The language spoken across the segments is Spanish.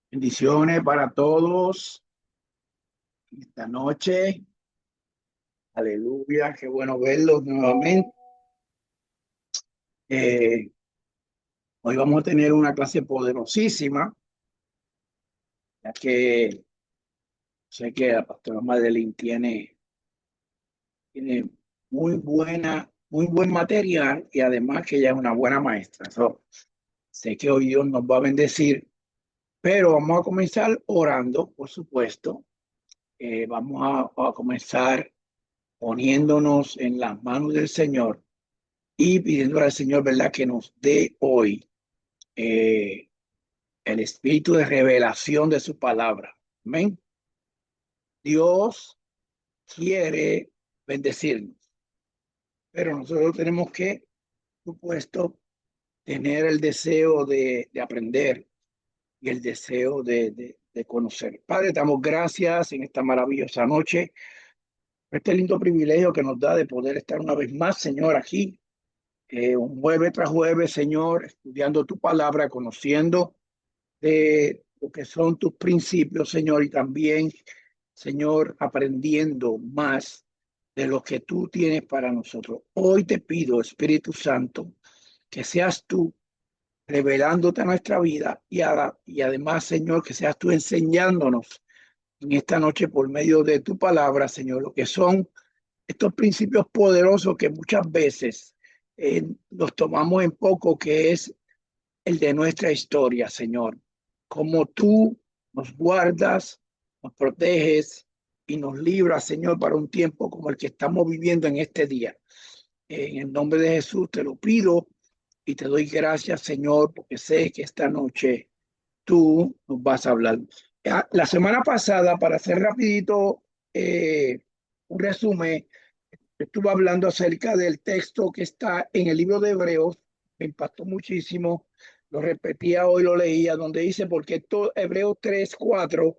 Bendiciones para todos esta noche. Aleluya, qué bueno verlos nuevamente. Eh, Hoy vamos a tener una clase poderosísima, ya que sé que la pastora Madeline tiene muy buen material y además que ella es una buena maestra. Sé que hoy Dios nos va a bendecir, pero vamos a comenzar orando, por supuesto. Vamos a comenzar poniéndonos en las manos del Señor y pidiendo al Señor, ¿verdad?, que nos dé hoy eh, el espíritu de revelación de su palabra. Amén. Dios quiere bendecirnos, pero nosotros tenemos que, por supuesto, tener el deseo de aprender y el deseo de conocer. Padre, damos gracias en esta maravillosa noche, por este lindo privilegio que nos da de poder estar una vez más, Señor, aquí, un jueves tras jueves, Señor, estudiando tu palabra, conociendo de lo que son tus principios, Señor, y también, Señor, aprendiendo más de lo que tú tienes para nosotros. Hoy te pido, Espíritu Santo, que seas tú revelándote a nuestra vida y además, Señor, que seas tú enseñándonos en esta noche por medio de tu palabra, Señor, lo que son estos principios poderosos que muchas veces los tomamos en poco, que es el de nuestra historia, Señor. Como tú nos guardas, nos proteges y nos libras, Señor, para un tiempo como el que estamos viviendo en este día. En el nombre de Jesús te lo pido y te doy gracias, Señor, porque sé que esta noche tú nos vas a hablar. La semana pasada, para hacer rapidito un resumen, estuve hablando acerca del texto que está en el libro de Hebreos. Me impactó muchísimo. Lo repetía hoy, lo leía, donde dice, porque todo, Hebreos 3:4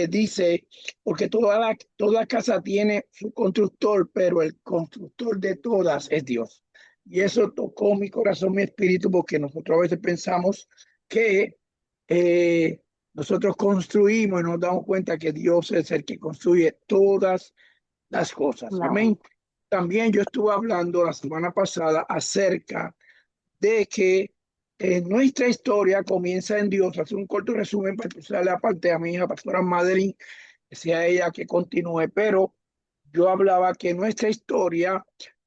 dice, porque toda casa tiene su constructor, pero el constructor de todas es Dios. Y eso tocó mi corazón, mi espíritu, porque nosotros a veces pensamos que eh, nosotros construimos y nos damos cuenta que Dios es el que construye todas las cosas. Claro. Amén. También yo estuve hablando la semana pasada acerca de que nuestra historia comienza en Dios. Hace un corto resumen para usarle aparte a mi hija, pastora Madeline, que sea ella que continúe, pero yo hablaba que nuestra historia,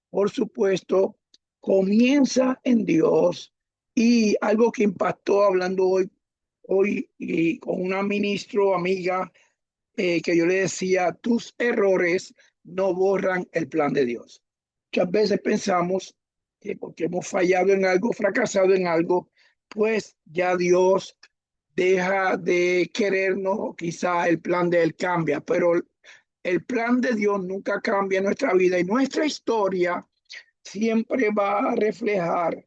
por supuesto, comienza en Dios y algo que impactó hablando hoy y con una ministro amiga que yo le decía, tus errores no borran el plan de Dios. Muchas veces pensamos que porque hemos fallado en algo, fracasado en algo, pues ya Dios deja de querernos o quizá el plan de Él cambia, pero el plan de Dios nunca cambia en nuestra vida y nuestra historia siempre va a reflejar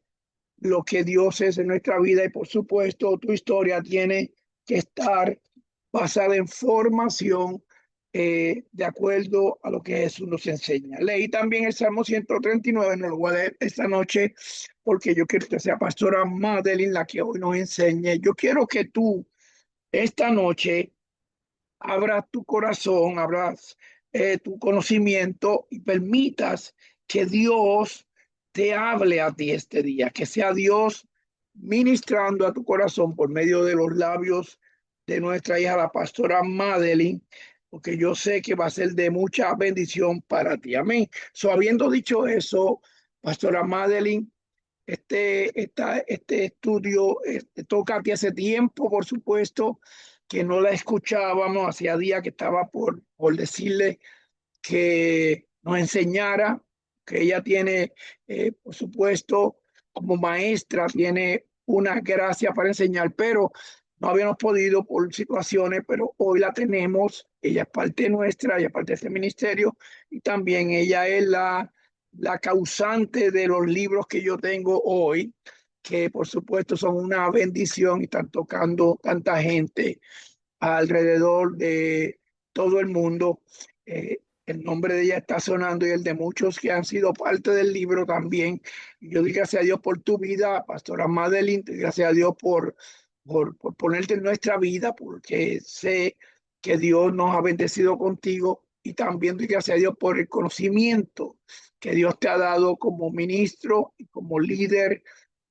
lo que Dios es en nuestra vida y por supuesto tu historia tiene que estar basada en formación de acuerdo a lo que Jesús nos enseña. Leí también el Salmo 139, no lo voy a leer esta noche porque yo quiero que sea pastora Madeline la que hoy nos enseñe. Yo quiero que tú esta noche abras tu corazón, abras tu conocimiento y permitas que Dios te hable a ti este día, que sea Dios ministrando a tu corazón por medio de los labios de nuestra hija, la pastora Madeline, porque yo sé que va a ser de mucha bendición para ti. Amén. Habiendo dicho eso, pastora Madeline, este estudio toca a ti hace tiempo, por supuesto, que no la escuchábamos, hacía días que estaba por decirle que nos enseñara, que ella tiene, por supuesto, como maestra, tiene una gracia para enseñar, pero no habíamos podido por situaciones, pero hoy la tenemos, ella es parte nuestra, ella es parte de este ministerio, y también ella es la causante de los libros que yo tengo hoy, que por supuesto son una bendición y están tocando tanta gente alrededor de todo el mundo. El nombre de ella está sonando y el de muchos que han sido parte del libro también. Y yo doy gracias a Dios por tu vida, pastora Madeline, doy gracias a Dios por por ponerte en nuestra vida, porque sé que Dios nos ha bendecido contigo y también doy gracias a Dios por el conocimiento que Dios te ha dado como ministro y como líder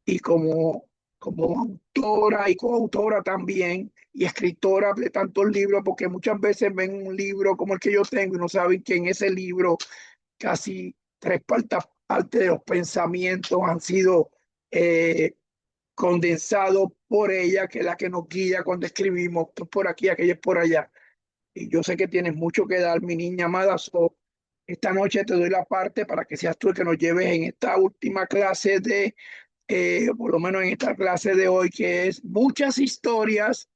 y como autora y coautora también y escritora de tantos libros, porque muchas veces ven un libro como el que yo tengo y no saben que en ese libro casi tres partes de los pensamientos han sido eh, condensados por ella, que es la que nos guía cuando escribimos, esto es por aquí, aquello es por allá. Y yo sé que tienes mucho que dar, mi niña amada. So, esta noche te doy la parte para que seas tú el que nos lleves en esta última clase de, por lo menos en esta clase de hoy, que es muchas historias,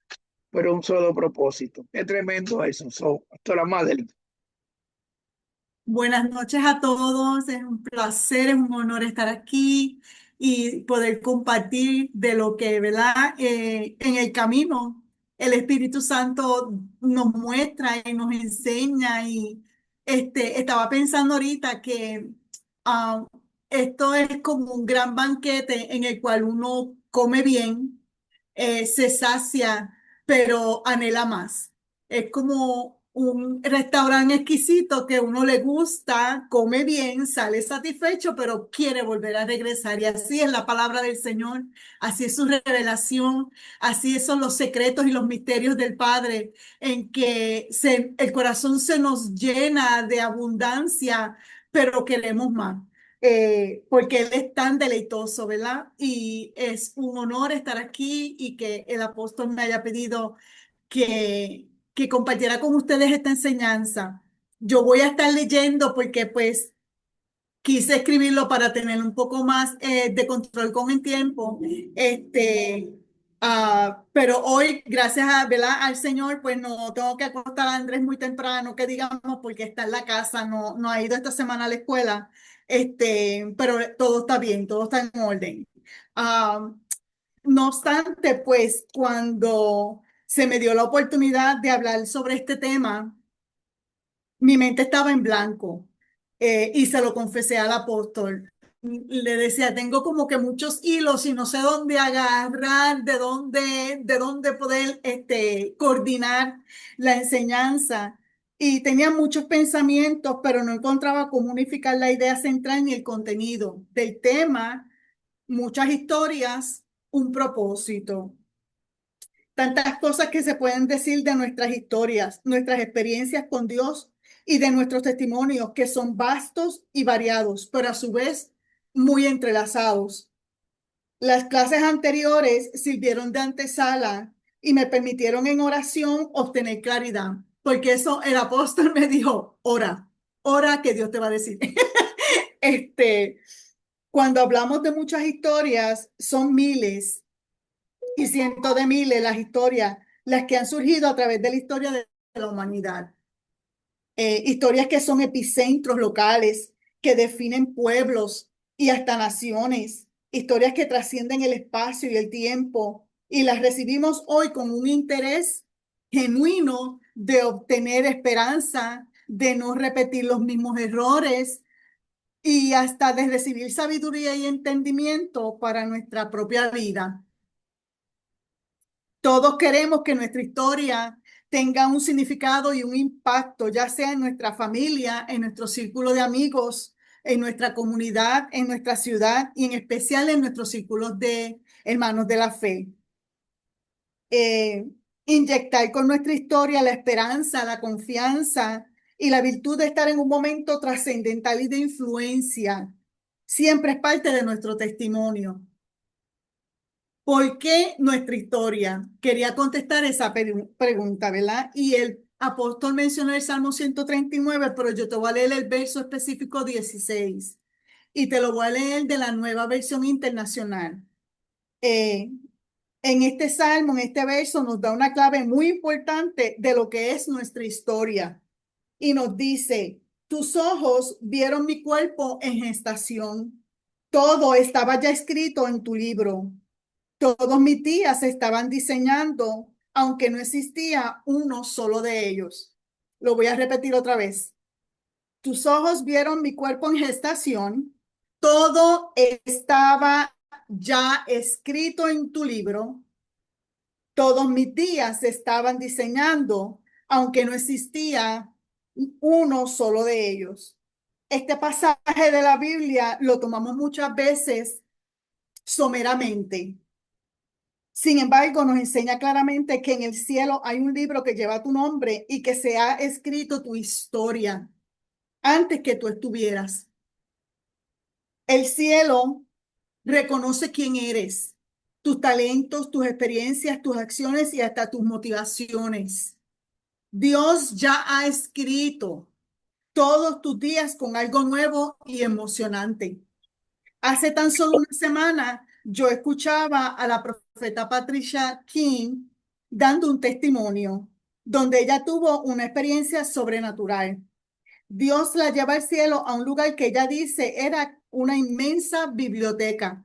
pero un solo propósito. Qué tremendo eso. So, Pastora Madeleine. Buenas noches a todos, es un placer, es un honor estar aquí y poder compartir de lo que, ¿verdad? En el camino el Espíritu Santo nos muestra y nos enseña y estaba pensando ahorita que ah, esto es como un gran banquete en el cual uno come bien, se sacia, pero anhela más. Es como un restaurante exquisito que uno le gusta, come bien, sale satisfecho, pero quiere volver a regresar. Y así es la palabra del Señor, así es su revelación, así son los secretos y los misterios del Padre, en que el corazón se nos llena de abundancia, pero queremos más. Porque Él es tan deleitoso, ¿verdad? Y es un honor estar aquí y que el apóstol me haya pedido que compartiera con ustedes esta enseñanza. Yo voy a estar leyendo porque pues quise escribirlo para tener un poco más de control con el tiempo. Pero hoy, gracias a, ¿verdad? Al Señor, pues no tengo que acostar a Andrés muy temprano, que digamos, porque está en la casa, no ha ido esta semana a la escuela. Pero todo está bien, todo está en orden. Ah, no obstante, pues cuando se me dio la oportunidad de hablar sobre este tema, mi mente estaba en blanco, y se lo confesé al apóstol. Le decía, tengo como que muchos hilos y no sé dónde agarrar, de dónde poder coordinar la enseñanza. Y tenía muchos pensamientos, pero no encontraba cómo unificar la idea central ni el contenido del tema, muchas historias, un propósito. Tantas cosas que se pueden decir de nuestras historias, nuestras experiencias con Dios y de nuestros testimonios, que son vastos y variados, pero a su vez muy entrelazados. Las clases anteriores sirvieron de antesala y me permitieron en oración obtener claridad, porque eso el apóstol me dijo, ora, ora que Dios te va a decir. este, Cuando hablamos de muchas historias, son miles y cientos de miles las historias, las que han surgido a través de la historia de la humanidad. Historias que son epicentros locales, que definen pueblos y hasta naciones, historias que trascienden el espacio y el tiempo, y las recibimos hoy con un interés genuino de obtener esperanza, de no repetir los mismos errores y hasta de recibir sabiduría y entendimiento para nuestra propia vida. Todos queremos que nuestra historia tenga un significado y un impacto, ya sea en nuestra familia, en nuestro círculo de amigos, en nuestra comunidad, en nuestra ciudad y en especial en nuestros círculos de hermanos de la fe. Eh, Inyectar con nuestra historia la esperanza, la confianza y la virtud de estar en un momento trascendental y de influencia, siempre es parte de nuestro testimonio. ¿Por qué nuestra historia? Quería contestar esa pregunta, ¿verdad? Y el apóstol mencionó el Salmo 139, pero yo te voy a leer el verso específico 16 y te lo voy a leer de la Nueva Versión Internacional. Eh, en este salmo, en este verso, nos da una clave muy importante de lo que es nuestra historia y nos dice, tus ojos vieron mi cuerpo en gestación, todo estaba ya escrito en tu libro. Todos mis días se estaban diseñando, aunque no existía uno solo de ellos. Lo voy a repetir otra vez. Tus ojos vieron mi cuerpo en gestación. Todo estaba ya escrito en tu libro. Todos mis días se estaban diseñando, aunque no existía uno solo de ellos. Este pasaje de la Biblia lo tomamos muchas veces someramente. Sin embargo, nos enseña claramente que en el cielo hay un libro que lleva tu nombre y que se ha escrito tu historia antes que tú estuvieras. El cielo reconoce quién eres, tus talentos, tus experiencias, tus acciones y hasta tus motivaciones. Dios ya ha escrito todos tus días con algo nuevo y emocionante. Hace tan solo una semana yo escuchaba a la profeta Patricia King dando un testimonio donde ella tuvo una experiencia sobrenatural. Dios la lleva al cielo a un lugar que ella dice era una inmensa biblioteca.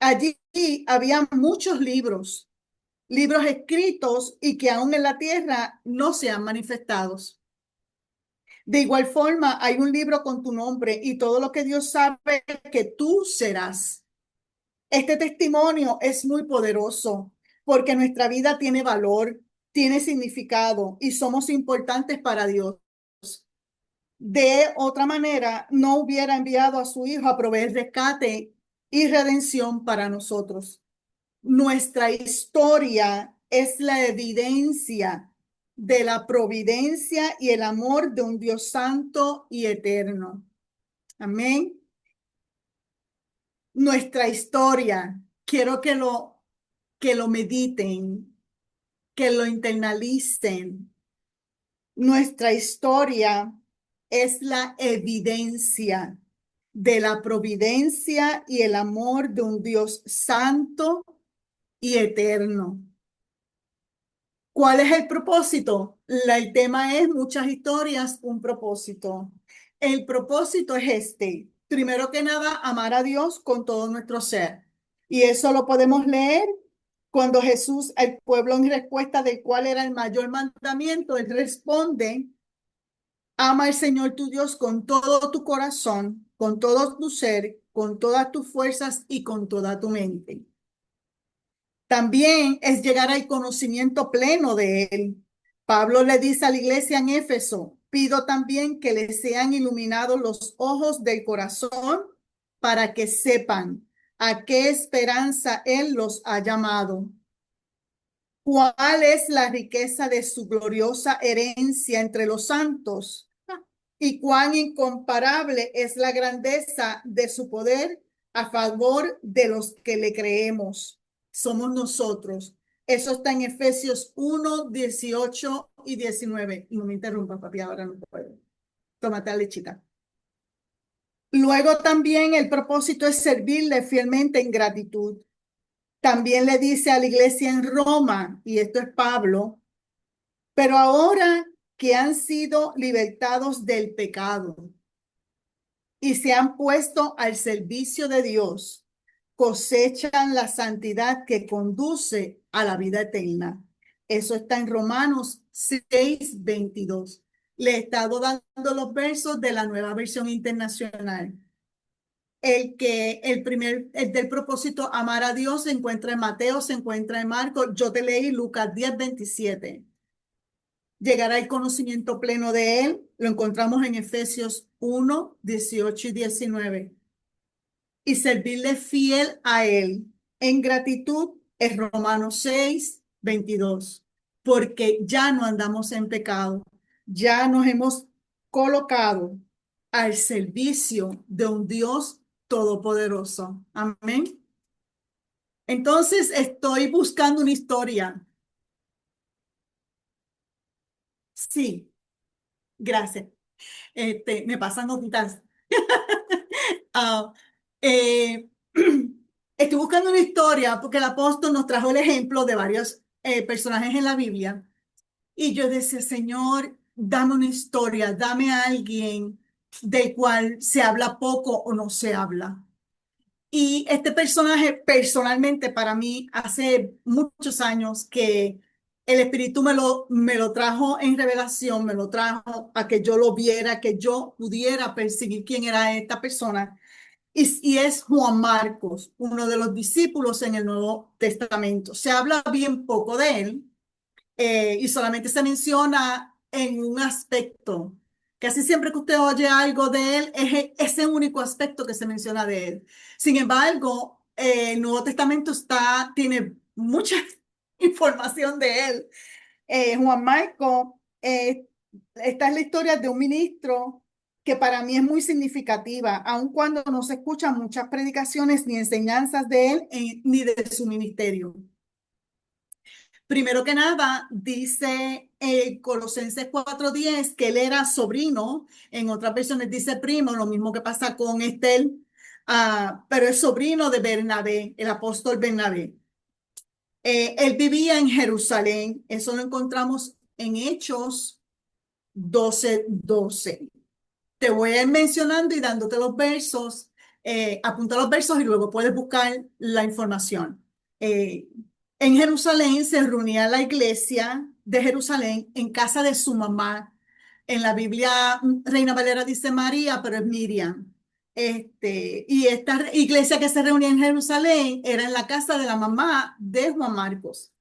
Allí había muchos libros, libros escritos y que aún en la tierra no se han manifestado. De igual forma, hay un libro con tu nombre y todo lo que Dios sabe que tú serás. Este testimonio es muy poderoso porque nuestra vida tiene valor, tiene significado y somos importantes para Dios. De otra manera, no hubiera enviado a su Hijo a proveer rescate y redención para nosotros. Nuestra historia es la evidencia de la providencia y el amor de un Dios santo y eterno. Amén. Nuestra historia, quiero que lo mediten, que lo internalicen. Nuestra historia es la evidencia de la providencia y el amor de un Dios santo y eterno. ¿Cuál es el propósito? El tema es muchas historias, un propósito. El propósito es este. Primero que nada, amar a Dios con todo nuestro ser. Y eso lo podemos leer cuando Jesús, al pueblo en respuesta del cual era el mayor mandamiento, él responde, ama al Señor tu Dios con todo tu corazón, con todo tu ser, con todas tus fuerzas y con toda tu mente. También es llegar al conocimiento pleno de Él. Pablo le dice a la iglesia en Éfeso, pido también que les sean iluminados los ojos del corazón para que sepan a qué esperanza Él los ha llamado. ¿Cuál es la riqueza de su gloriosa herencia entre los santos? ¿Y cuán incomparable es la grandeza de su poder a favor de los que le creemos? Somos nosotros. Eso está en Efesios 1, 18 y 19. No me interrumpa, papi, ahora no puedo. Tómate la lechita. Luego también el propósito es servirle fielmente en gratitud. También le dice a la iglesia en Roma, y esto es Pablo, pero ahora que han sido libertados del pecado y se han puesto al servicio de Dios, cosechan la santidad que conduce a la vida eterna. Eso está en Romanos 6:22. Le he estado dando los versos de la Nueva Versión Internacional. El del propósito amar a Dios se encuentra en Mateo, se encuentra en Marcos. Yo te leí Lucas 10:27. Llegar al conocimiento pleno de Él, lo encontramos en Efesios 1, 18 y 19. Y servirle fiel a Él en gratitud es Romanos 6:22. Porque ya no andamos en pecado, ya nos hemos colocado al servicio de un Dios todopoderoso. Amén. Entonces estoy buscando una historia. Sí, gracias. Me pasan notitas. Ah, eh, estoy buscando una historia porque el apóstol nos trajo el ejemplo de varios personajes en la Biblia y yo decía, Señor, dame una historia, dame a alguien del cual se habla poco o no se habla. Y este personaje, personalmente, para mí, hace muchos años que el Espíritu me lo trajo en revelación, me lo trajo a que yo lo viera, que yo pudiera percibir quién era esta persona. y es Juan Marcos, uno de los discípulos en el Nuevo Testamento. Se habla bien poco de él y solamente se menciona en un aspecto. Casi siempre que usted oye algo de él, es ese único aspecto que se menciona de él. Sin embargo, el Nuevo Testamento tiene mucha información de él. Juan Marco, esta es la historia de un ministro que para mí es muy significativa, aun cuando no se escuchan muchas predicaciones ni enseñanzas de él ni de su ministerio. Primero que nada, dice Colosenses 4:10 que él era sobrino, en otras versiones dice primo, lo mismo que pasa con Estel, pero es sobrino de Bernabé, el apóstol Bernabé. Él vivía en Jerusalén, eso lo encontramos en Hechos 12:12. Te voy a ir mencionando y dándote los versos, apunta los versos y luego puedes buscar la información. En Jerusalén se reunía la iglesia de Jerusalén en casa de su mamá. En la Biblia, Reina Valera dice María, pero es Miriam. Y esta iglesia que se reunía en Jerusalén era en la casa de la mamá de Juan Marcos.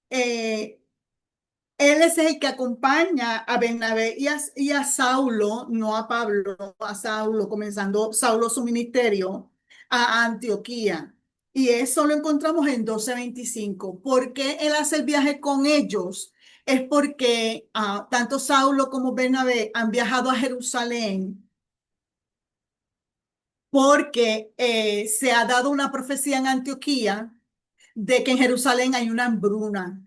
Eh, Él es el que acompaña a Bernabé y a Saulo, no a Pablo, a Saulo, comenzando Saulo su ministerio a Antioquía. Y eso lo encontramos en 12:25. ¿Por qué él hace el viaje con ellos? Es porque tanto Saulo como Bernabé han viajado a Jerusalén porque se ha dado una profecía en Antioquía de que en Jerusalén hay una hambruna.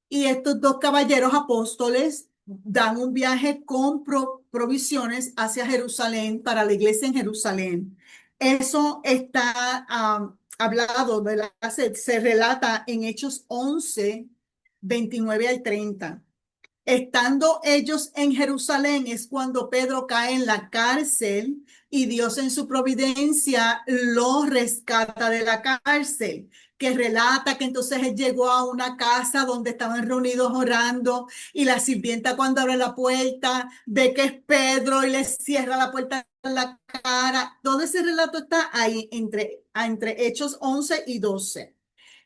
Y estos dos caballeros apóstoles dan un viaje con provisiones hacia Jerusalén para la iglesia en Jerusalén. Eso está hablado, ¿verdad? Se relata en Hechos 11:29 al 30. Estando ellos en Jerusalén es cuando Pedro cae en la cárcel y Dios en su providencia lo rescata de la cárcel, que relata que entonces él llegó a una casa donde estaban reunidos orando y la sirvienta cuando abre la puerta ve que es Pedro y le cierra la puerta en la cara. Todo ese relato está ahí entre Hechos 11 y 12.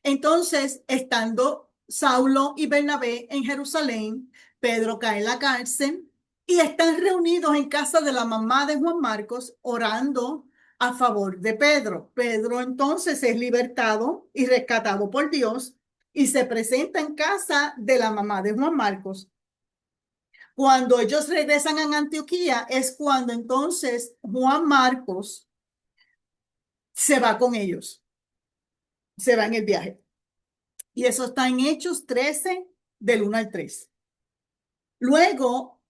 Entonces, estando Saulo y Bernabé en Jerusalén, Pedro cae en la cárcel y están reunidos en casa de la mamá de Juan Marcos orando a favor de Pedro. Pedro entonces es libertado y rescatado por Dios y se presenta en casa de la mamá de Juan Marcos. Cuando ellos regresan a Antioquía es cuando entonces Juan Marcos se va con ellos, se va en el viaje. Y eso está en Hechos 13, del 1 al 3. Luego,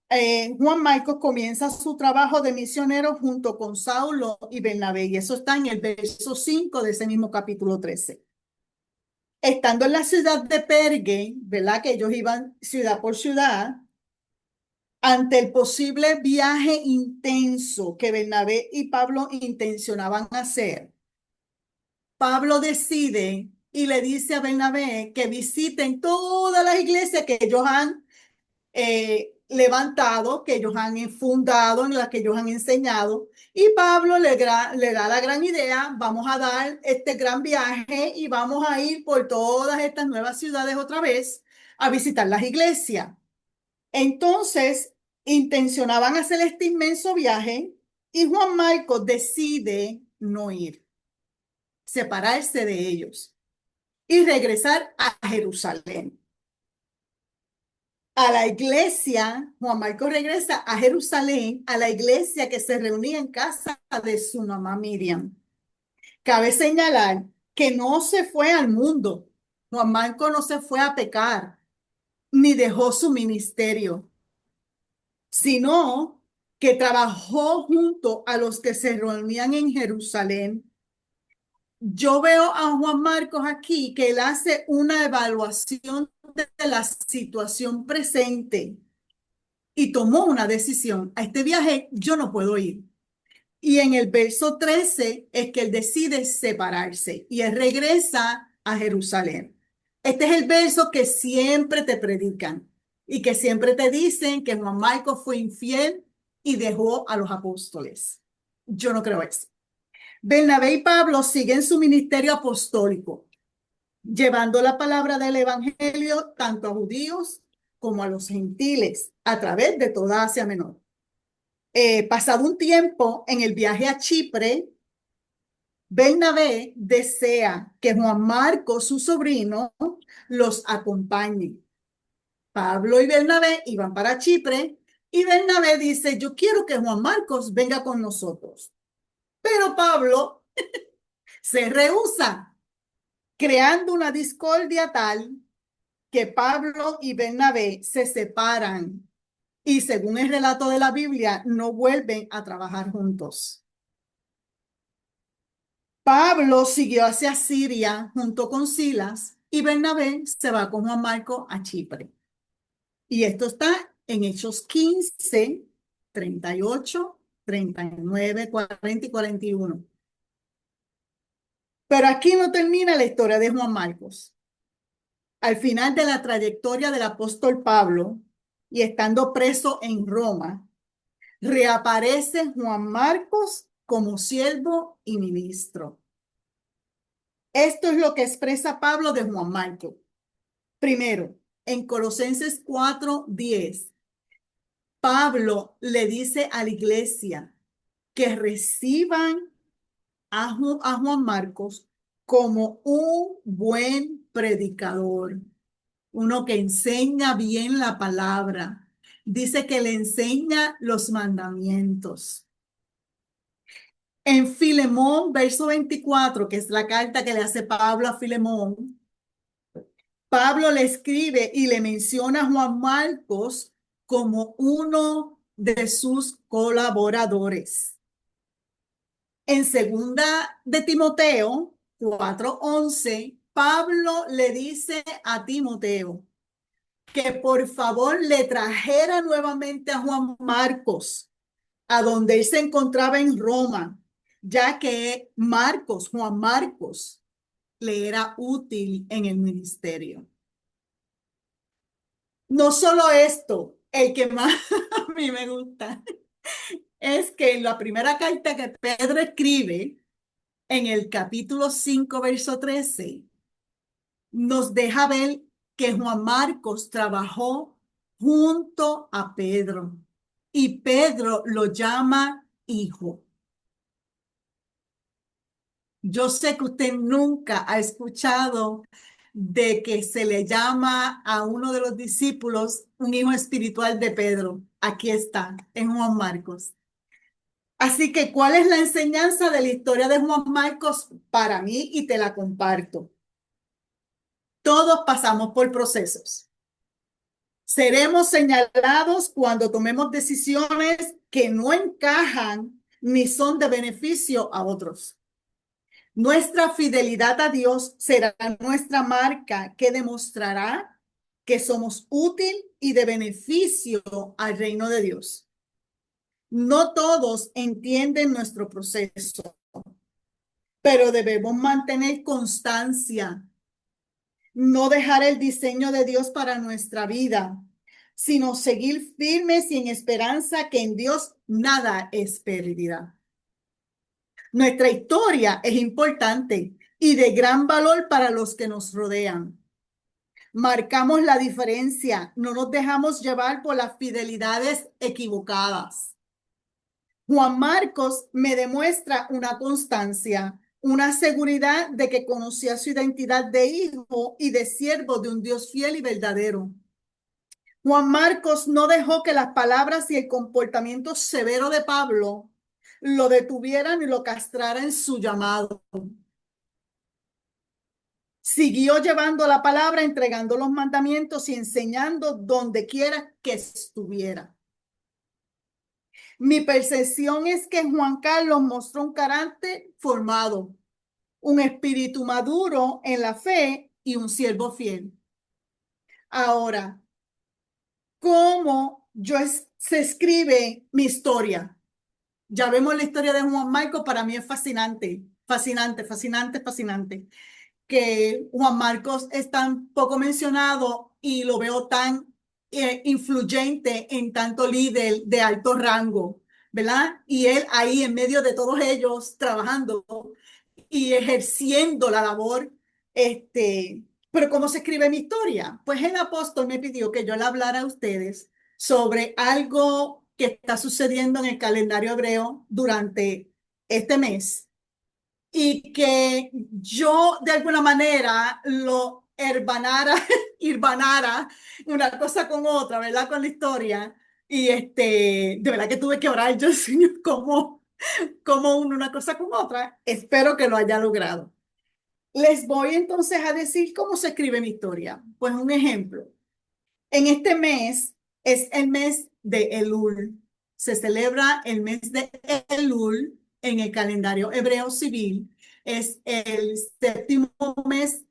Juan Marcos comienza su trabajo de misionero junto con Saulo y Bernabé, y eso está en el verso 5 de ese mismo capítulo 13. Estando en la ciudad de Pergue, ¿verdad? Que ellos iban ciudad por ciudad, ante el posible viaje intenso que Bernabé y Pablo intencionaban hacer, Pablo decide y le dice a Bernabé que visiten todas las iglesias que ellos han levantado, que ellos han fundado, en las que ellos han enseñado. Y Pablo le da la gran idea, vamos a dar este gran viaje y vamos a ir por todas estas nuevas ciudades otra vez a visitar las iglesias. Entonces, intencionaban hacer este inmenso viaje y Juan Marcos decide no ir, separarse de ellos y regresar a Jerusalén. A la iglesia, Juan Marcos regresa a Jerusalén, a la iglesia que se reunía en casa de su mamá Miriam. Cabe señalar que no se fue al mundo. Juan Marcos no se fue a pecar, ni dejó su ministerio, sino que trabajó junto a los que se reunían en Jerusalén. Yo veo a Juan Marcos aquí que él hace una evaluación de la situación presente y tomó una decisión. A este viaje yo no puedo ir. Y en el verso 13 es que él decide separarse y él regresa a Jerusalén. Este es el verso que siempre te predican y que siempre te dicen que Juan Marcos fue infiel y dejó a los apóstoles. Yo no creo eso. Bernabé y Pablo siguen su ministerio apostólico, llevando la palabra del evangelio tanto a judíos como a los gentiles a través de toda Asia Menor. Pasado un tiempo en el viaje a Chipre, Bernabé desea que Juan Marcos, su sobrino, los acompañe. Pablo y Bernabé iban para Chipre y Bernabé dice, yo quiero que Juan Marcos venga con nosotros. Pero Pablo se rehúsa, creando una discordia tal que Pablo y Bernabé se separan y según el relato de la Biblia no vuelven a trabajar juntos. Pablo siguió hacia Siria junto con Silas y Bernabé se va con Juan Marcos a Chipre. Y esto está en Hechos 15, 38, 39, 40 y 41. Pero aquí no termina la historia de Juan Marcos. Al final de la trayectoria del apóstol Pablo y estando preso en Roma, reaparece Juan Marcos como siervo y ministro. Esto es lo que expresa Pablo de Juan Marcos. Primero, en Colosenses 4:10, Pablo le dice a la iglesia que reciban a Juan Marcos como un buen predicador, uno que enseña bien la palabra. Dice que le enseña los mandamientos. En Filemón, verso 24, que es la carta que le hace Pablo a Filemón, Pablo le escribe y le menciona a Juan Marcos como uno de sus colaboradores. En segunda de Timoteo 4:11, Pablo le dice a Timoteo que por favor le trajera nuevamente a Juan Marcos a donde él se encontraba en Roma, ya que Juan Marcos, le era útil en el ministerio. No solo esto, el que más a mí me gusta es que en la primera carta que Pedro escribe, en el capítulo 5, verso 13, nos deja ver que Juan Marcos trabajó junto a Pedro y Pedro lo llama hijo. Yo sé que usted nunca ha escuchado de que se le llama a uno de los discípulos un hijo espiritual de Pedro. Aquí está, en Juan Marcos. Así que, ¿cuál es la enseñanza de la historia de Juan Marcos para mí? Y te la comparto. Todos pasamos por procesos. Seremos señalados cuando tomemos decisiones que no encajan ni son de beneficio a otros. Nuestra fidelidad a Dios será nuestra marca que demostrará que somos útil y de beneficio al reino de Dios. No todos entienden nuestro proceso, pero debemos mantener constancia, no dejar el diseño de Dios para nuestra vida, sino seguir firmes y en esperanza que en Dios nada es pérdida. Nuestra historia es importante y de gran valor para los que nos rodean. Marcamos la diferencia, no nos dejamos llevar por las fidelidades equivocadas. Juan Marcos me demuestra una constancia, una seguridad de que conocía su identidad de hijo y de siervo de un Dios fiel y verdadero. Juan Marcos no dejó que las palabras y el comportamiento severo de Pablo lo detuvieran y lo castraran en su llamado. Siguió llevando la palabra, entregando los mandamientos y enseñando donde quiera que estuviera. Mi percepción es que Juan Carlos mostró un carácter formado, un espíritu maduro en la fe y un siervo fiel. Ahora, ¿cómo se escribe mi historia? Ya vemos la historia de Juan Marcos, para mí es fascinante, fascinante, fascinante, fascinante. Que Juan Marcos es tan poco mencionado y lo veo tan influyente en tanto líder de alto rango. ¿verdad? Y él ahí en medio de todos ellos trabajando y ejerciendo la labor, pero ¿cómo se escribe mi historia? Pues el apóstol me pidió que yo le hablara a ustedes sobre algo que está sucediendo en el calendario hebreo durante este mes y que yo de alguna manera lo herbanara, irbanara una cosa con otra, ¿verdad? Con la historia. Y de verdad que tuve que orar yo, Señor, como una cosa con otra. Espero que lo haya logrado. Les voy entonces a decir cómo se escribe mi historia. Pues un ejemplo. En este mes es el mes de Elul. Se celebra el mes de Elul en el calendario hebreo civil. Es el séptimo mes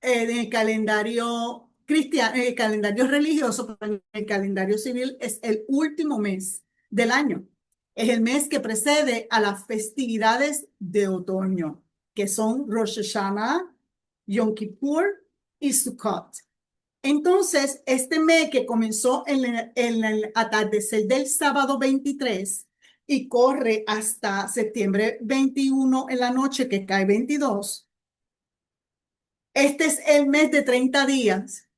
en el calendario cristiano, en el calendario religioso, pero en el calendario civil es el último mes del año. Es el mes que precede a las festividades de otoño, que son Rosh Hashanah, Yom Kippur y Sukkot. Entonces, este mes que comenzó en el atardecer del sábado 23 y corre hasta septiembre 21 en la noche que cae 22, este es el mes de 30 días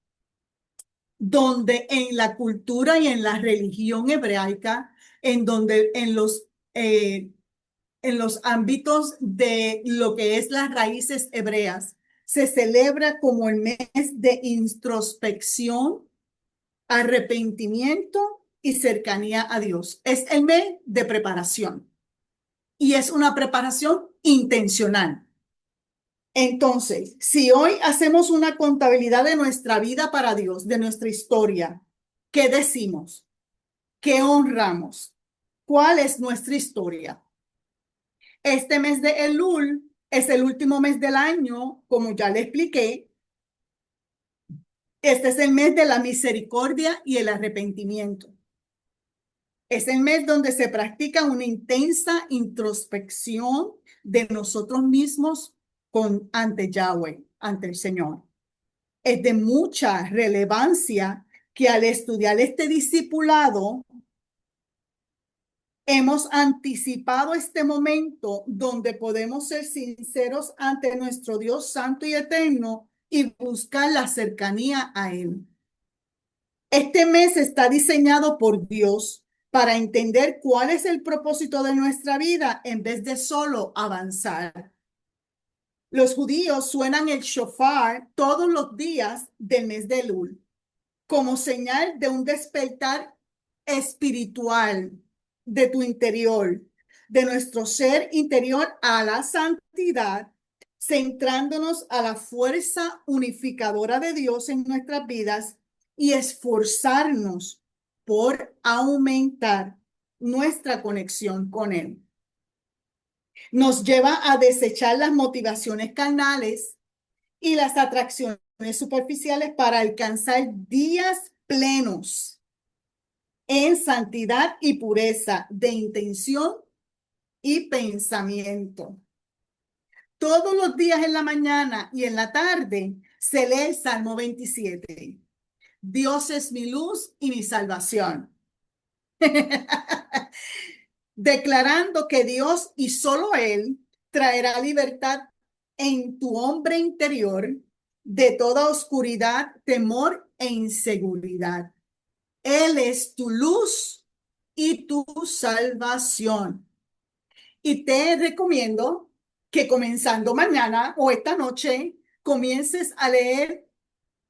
donde en la cultura y en la religión hebraica, en donde en los ámbitos de lo que es las raíces hebreas, se celebra como el mes de introspección, arrepentimiento y cercanía a Dios. Es el mes de preparación y es una preparación intencional. Entonces, si hoy hacemos una contabilidad de nuestra vida para Dios, de nuestra historia, ¿qué decimos? ¿Qué honramos? ¿Cuál es nuestra historia? Este mes de Elul es el último mes del año, como ya le expliqué. Este es el mes de la misericordia y el arrepentimiento. Es el mes donde se practica una intensa introspección de nosotros mismos ante Yahweh, ante el Señor. Es de mucha relevancia que al estudiar este discipulado hemos anticipado este momento donde podemos ser sinceros ante nuestro Dios santo y eterno y buscar la cercanía a Él. Este mes está diseñado por Dios para entender cuál es el propósito de nuestra vida en vez de solo avanzar. Los judíos suenan el shofar todos los días del mes de Elul como señal de un despertar espiritual de tu interior, de nuestro ser interior a la santidad, centrándonos a la fuerza unificadora de Dios en nuestras vidas y esforzarnos por aumentar nuestra conexión con Él. Nos lleva a desechar las motivaciones carnales y las atracciones superficiales para alcanzar días plenos en santidad y pureza de intención y pensamiento. Todos los días en la mañana y en la tarde se lee el Salmo 27. Dios es mi luz y mi salvación. Declarando que Dios y solo Él traerá libertad en tu hombre interior de toda oscuridad, temor e inseguridad. Él es tu luz y tu salvación. Y te recomiendo que comenzando mañana o esta noche comiences a leer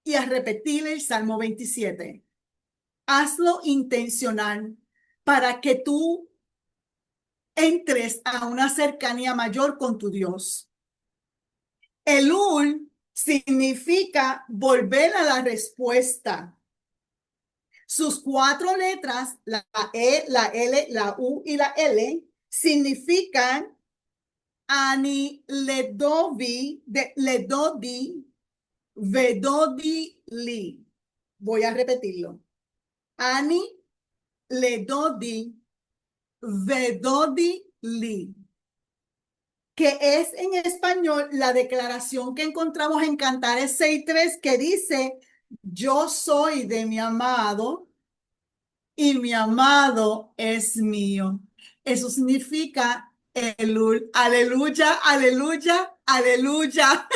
y a repetir el Salmo 27. Hazlo intencional para que tú entres a una cercanía mayor con tu Dios. Elul significa volver a la respuesta. Sus cuatro letras, la E, la L, la U y la L, significan Ani Ledovi, Ledodi, Vedodi Li. Voy a repetirlo. Ani Ledodi, Vedodi Li, que es en español la declaración que encontramos en Cantares 6:3 que dice, yo soy de mi amado y mi amado es mío. Eso significa aleluya, aleluya, aleluya.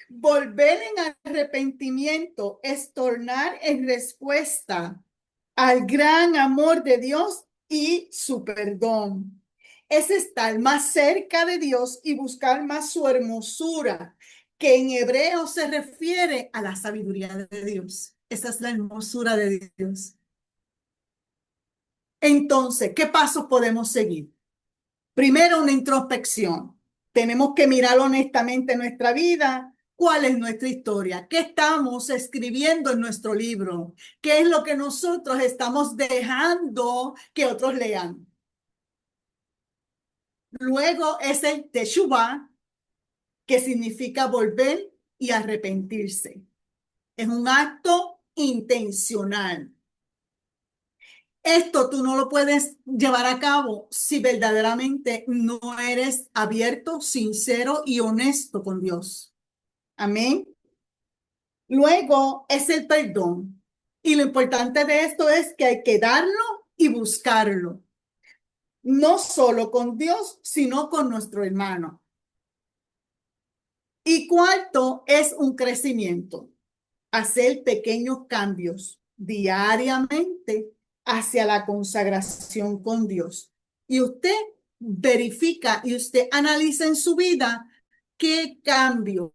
Volver en arrepentimiento es tornar en respuesta al gran amor de Dios y su perdón. Es estar más cerca de Dios y buscar más su hermosura, que en hebreo se refiere a la sabiduría de Dios. Esa es la hermosura de Dios. Entonces, ¿qué pasos podemos seguir? Primero, una introspección. Tenemos que mirar honestamente nuestra vida. ¿Cuál es nuestra historia? ¿Qué estamos escribiendo en nuestro libro? ¿Qué es lo que nosotros estamos dejando que otros lean? Luego es el teshuvá, que significa volver y arrepentirse. Es un acto intencional. Esto tú no lo puedes llevar a cabo si verdaderamente no eres abierto, sincero y honesto con Dios. Amén. Luego es el perdón. Y lo importante de esto es que hay que darlo y buscarlo. No solo con Dios, sino con nuestro hermano. Y cuarto es un crecimiento. Hacer pequeños cambios diariamente hacia la consagración con Dios. Y usted verifica y usted analiza en su vida qué cambios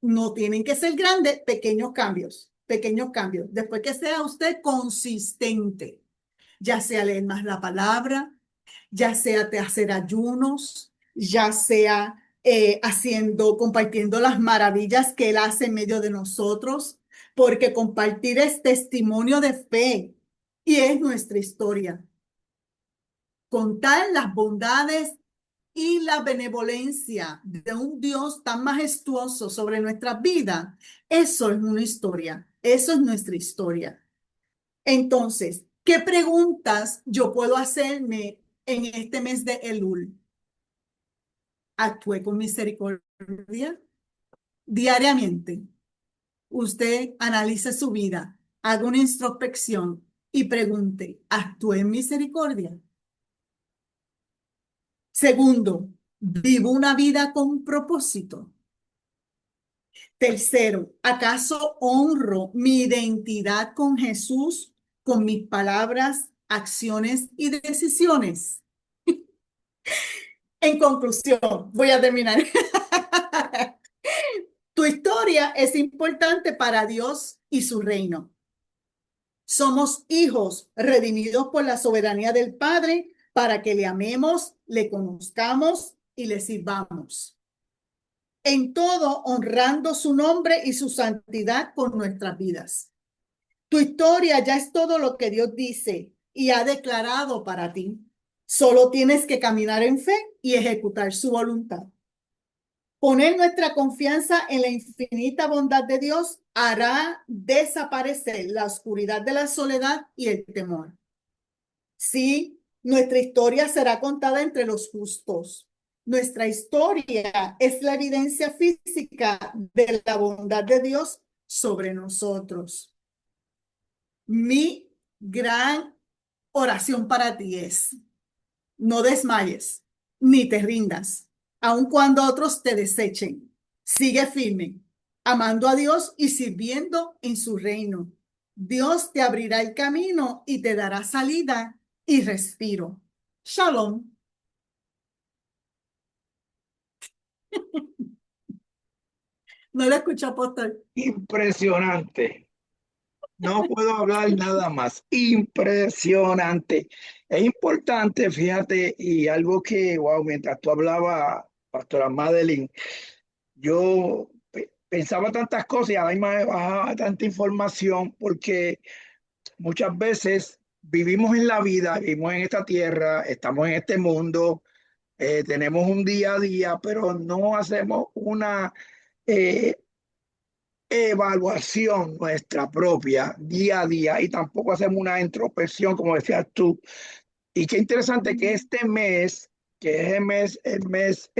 no tienen que ser grandes, pequeños cambios, pequeños cambios. Después que sea usted consistente, ya sea leer más la palabra, ya sea de hacer ayunos, ya sea compartiendo las maravillas que Él hace en medio de nosotros, porque compartir es testimonio de fe y es nuestra historia. Contar las bondades y la benevolencia de un Dios tan majestuoso sobre nuestras vidas, eso es una historia, eso es nuestra historia. Entonces, ¿qué preguntas yo puedo hacerme en este mes de Elul? Actúe con misericordia diariamente. Usted analice su vida, haga una introspección y pregunte, ¿actúe en misericordia? Segundo, ¿vivo una vida con propósito? Tercero, ¿acaso honro mi identidad con Jesús con mis palabras, acciones y decisiones? En conclusión, voy a terminar. Tu historia es importante para Dios y su reino. Somos hijos redimidos por la soberanía del Padre para que le amemos, le conozcamos y le sirvamos. En todo, honrando su nombre y su santidad con nuestras vidas. Tu historia ya es todo lo que Dios dice y ha declarado para ti. Solo tienes que caminar en fe y ejecutar su voluntad. Poner nuestra confianza en la infinita bondad de Dios hará desaparecer la oscuridad de la soledad y el temor. Sí, nuestra historia será contada entre los justos. Nuestra historia es la evidencia física de la bondad de Dios sobre nosotros. Mi gran oración para ti es: no desmayes, ni te rindas, aun cuando otros te desechen. Sigue firme, amando a Dios y sirviendo en su reino. Dios te abrirá el camino y te dará salida y respiro. Shalom. No lo escucho, apóstol. Impresionante. No puedo hablar nada más. Impresionante. Es importante, fíjate, y algo que, wow, mientras tú hablabas, Pastora Madeline, yo pensaba tantas cosas y a mí me bajaba tanta información porque muchas veces vivimos en la vida, vivimos en esta tierra, estamos en este mundo, tenemos un día a día, pero no hacemos una eh, evaluación nuestra propia día a día y tampoco hacemos una introspección, como decías tú. Y qué interesante que este mes, que es el mes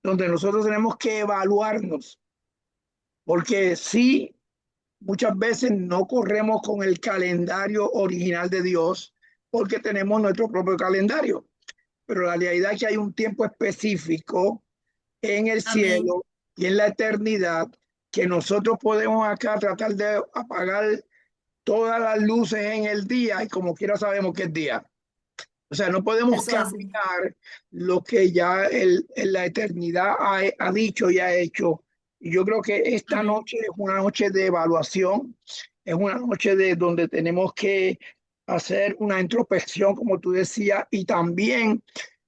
donde nosotros tenemos que evaluarnos, porque sí, muchas veces no corremos con el calendario original de Dios, porque tenemos nuestro propio calendario. Pero la realidad es que hay un tiempo específico en el Amén. cielo y en la eternidad que nosotros podemos acá tratar de apagar todas las luces en el día y como quiera sabemos que es día. O sea, no podemos Eso es así. cambiar lo que ya en la eternidad ha dicho y ha hecho. Y yo creo que esta Amén. noche es una noche de evaluación, es una noche de donde tenemos que hacer una introspección, como tú decías, y también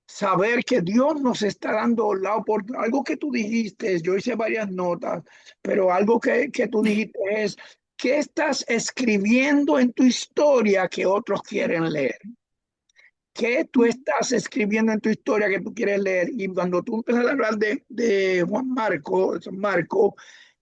saber que Dios nos está dando la oportunidad. Algo que tú dijiste, yo hice varias notas, pero algo que tú dijiste es, ¿qué estás escribiendo en tu historia que otros quieren leer? ¿Qué tú estás escribiendo en tu historia que tú quieres leer? Y cuando tú empiezas a hablar de Juan Marco, San Marco,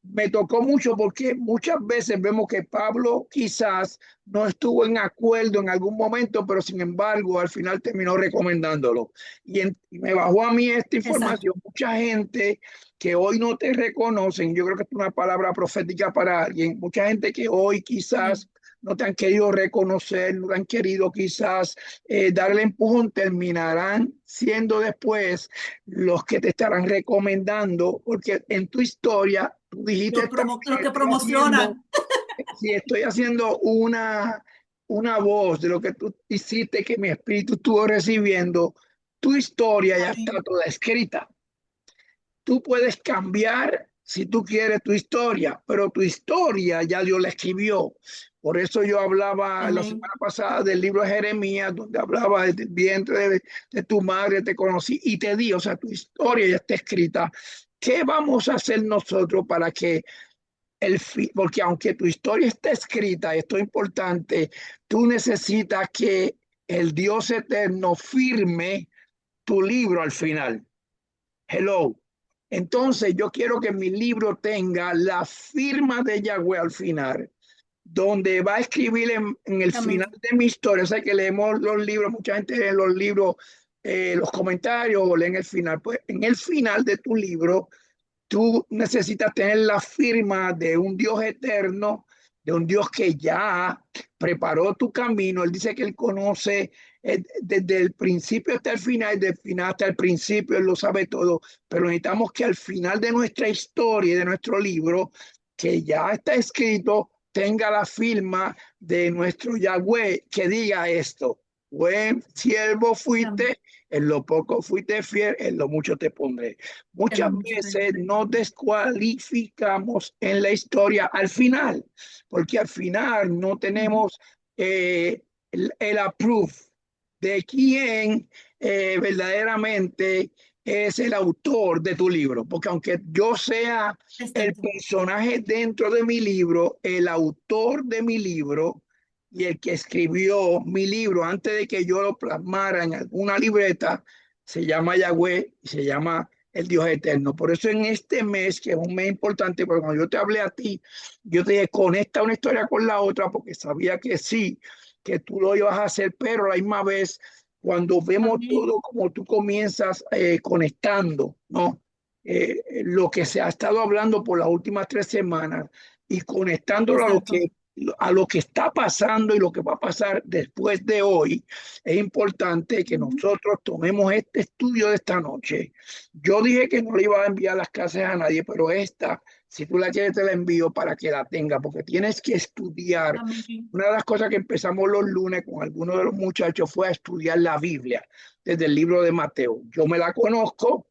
me tocó mucho porque muchas veces vemos que Pablo quizás no estuvo en acuerdo en algún momento, pero sin embargo al final terminó recomendándolo. Y me bajó a mí esta Exacto. información. Mucha gente que hoy no te reconocen, yo creo que es una palabra profética para alguien, mucha gente que hoy quizás Amén. no te han querido reconocer, no te han querido quizás darle empujón, terminarán siendo después los que te estarán recomendando, porque en tu historia tú dijiste también, Los que promocionan. si estoy haciendo una voz de lo que tú hiciste, que mi espíritu estuvo recibiendo, tu historia ya está Amén. toda escrita. Tú puedes cambiar si tú quieres tu historia, pero tu historia ya Dios la escribió. Por eso yo hablaba la Amén. semana pasada del libro de Jeremías, donde hablaba del vientre de tu madre, te conocí y te di, o sea, tu historia ya está escrita. ¿Qué vamos a hacer nosotros para que porque aunque tu historia esté escrita, esto es importante, tú necesitas que el Dios eterno firme tu libro al final? Hello. Entonces yo quiero que mi libro tenga la firma de Yahweh al final, donde va a escribir en el final Amén. de mi historia. O sea que leemos los libros, mucha gente lee los libros, los comentarios o leen el final. Pues en el final de tu libro tú necesitas tener la firma de un Dios eterno, de un Dios que ya preparó tu camino. Él dice que él conoce desde el principio hasta el final, del final hasta el principio, él lo sabe todo, pero necesitamos que al final de nuestra historia y de nuestro libro, que ya está escrito, tenga la firma de nuestro Yahweh que diga esto: buen siervo Amén. fuiste, en lo poco fuiste fiel, en lo mucho te pondré. Que lo Muchas mucho te veces nos descualificamos en la historia al final, porque al final no Ujú. tenemos el approve de quién verdaderamente es el autor de tu libro, porque aunque yo sea el Exacto. personaje dentro de mi libro, el autor de mi libro y el que escribió mi libro antes de que yo lo plasmara en alguna libreta, se llama Yahweh y se llama el Dios eterno. Por eso en este mes, que es un mes importante, porque cuando yo te hablé a ti, yo te dije, conecta una historia con la otra, porque sabía que sí, que tú lo ibas a hacer, pero a la misma vez, cuando vemos Amén. todo como tú comienzas conectando, ¿no? Lo que se ha estado hablando por las últimas 3 semanas y conectándolo Exacto. a lo que está pasando y lo que va a pasar después de hoy, es importante que Ujú. nosotros tomemos este estudio de esta noche. Yo dije que no le iba a enviar las clases a nadie, pero esta, si tú la quieres, te la envío para que la tenga, porque tienes que estudiar. Amén. Una de las cosas que empezamos los lunes con algunos de los muchachos fue a estudiar la Biblia desde el libro de Mateo. Yo me la conozco,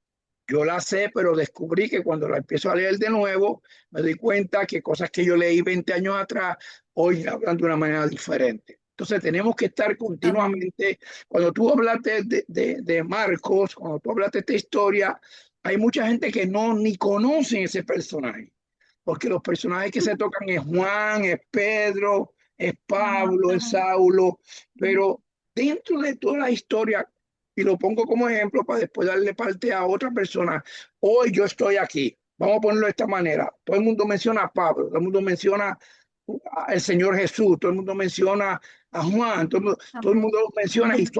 yo la sé, pero descubrí que cuando la empiezo a leer de nuevo, me doy cuenta que cosas que yo leí 20 años atrás, hoy hablan de una manera diferente. Entonces tenemos que estar Amén. continuamente, cuando tú hablaste de Marcos, cuando tú hablaste de esta historia, hay mucha gente que no ni conocen ese personaje, porque los personajes que se tocan es Juan, es Pedro, es Pablo, es Ajá. Saulo, pero dentro de toda la historia, y lo pongo como ejemplo para después darle parte a otra persona, hoy yo estoy aquí, vamos a ponerlo de esta manera, todo el mundo menciona a Pablo, todo el mundo menciona el Señor Jesús, todo el mundo menciona a Juan, todo el Amén. mundo lo menciona y Amén.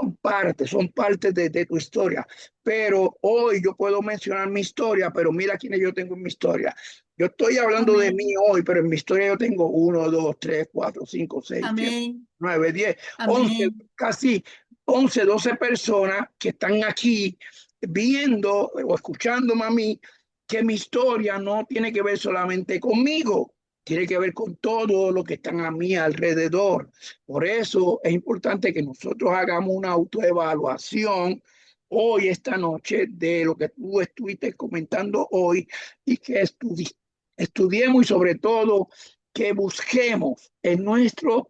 son parte de tu historia. Pero hoy yo puedo mencionar mi historia, pero mira quiénes yo tengo en mi historia. Yo estoy hablando de mí Amén. hoy, pero en mi historia yo tengo uno, dos, tres, cuatro, cinco, seis, siete, Amén. nueve, 10, 11, Amén. casi 11, 12 personas que están aquí viendo o escuchándome a mí, que mi historia no tiene que ver solamente conmigo, tiene que ver con todo lo que están a mi alrededor. Por eso es importante que nosotros hagamos una autoevaluación hoy, esta noche, de lo que tú estuviste comentando hoy y que estudiemos y sobre todo que busquemos en nuestro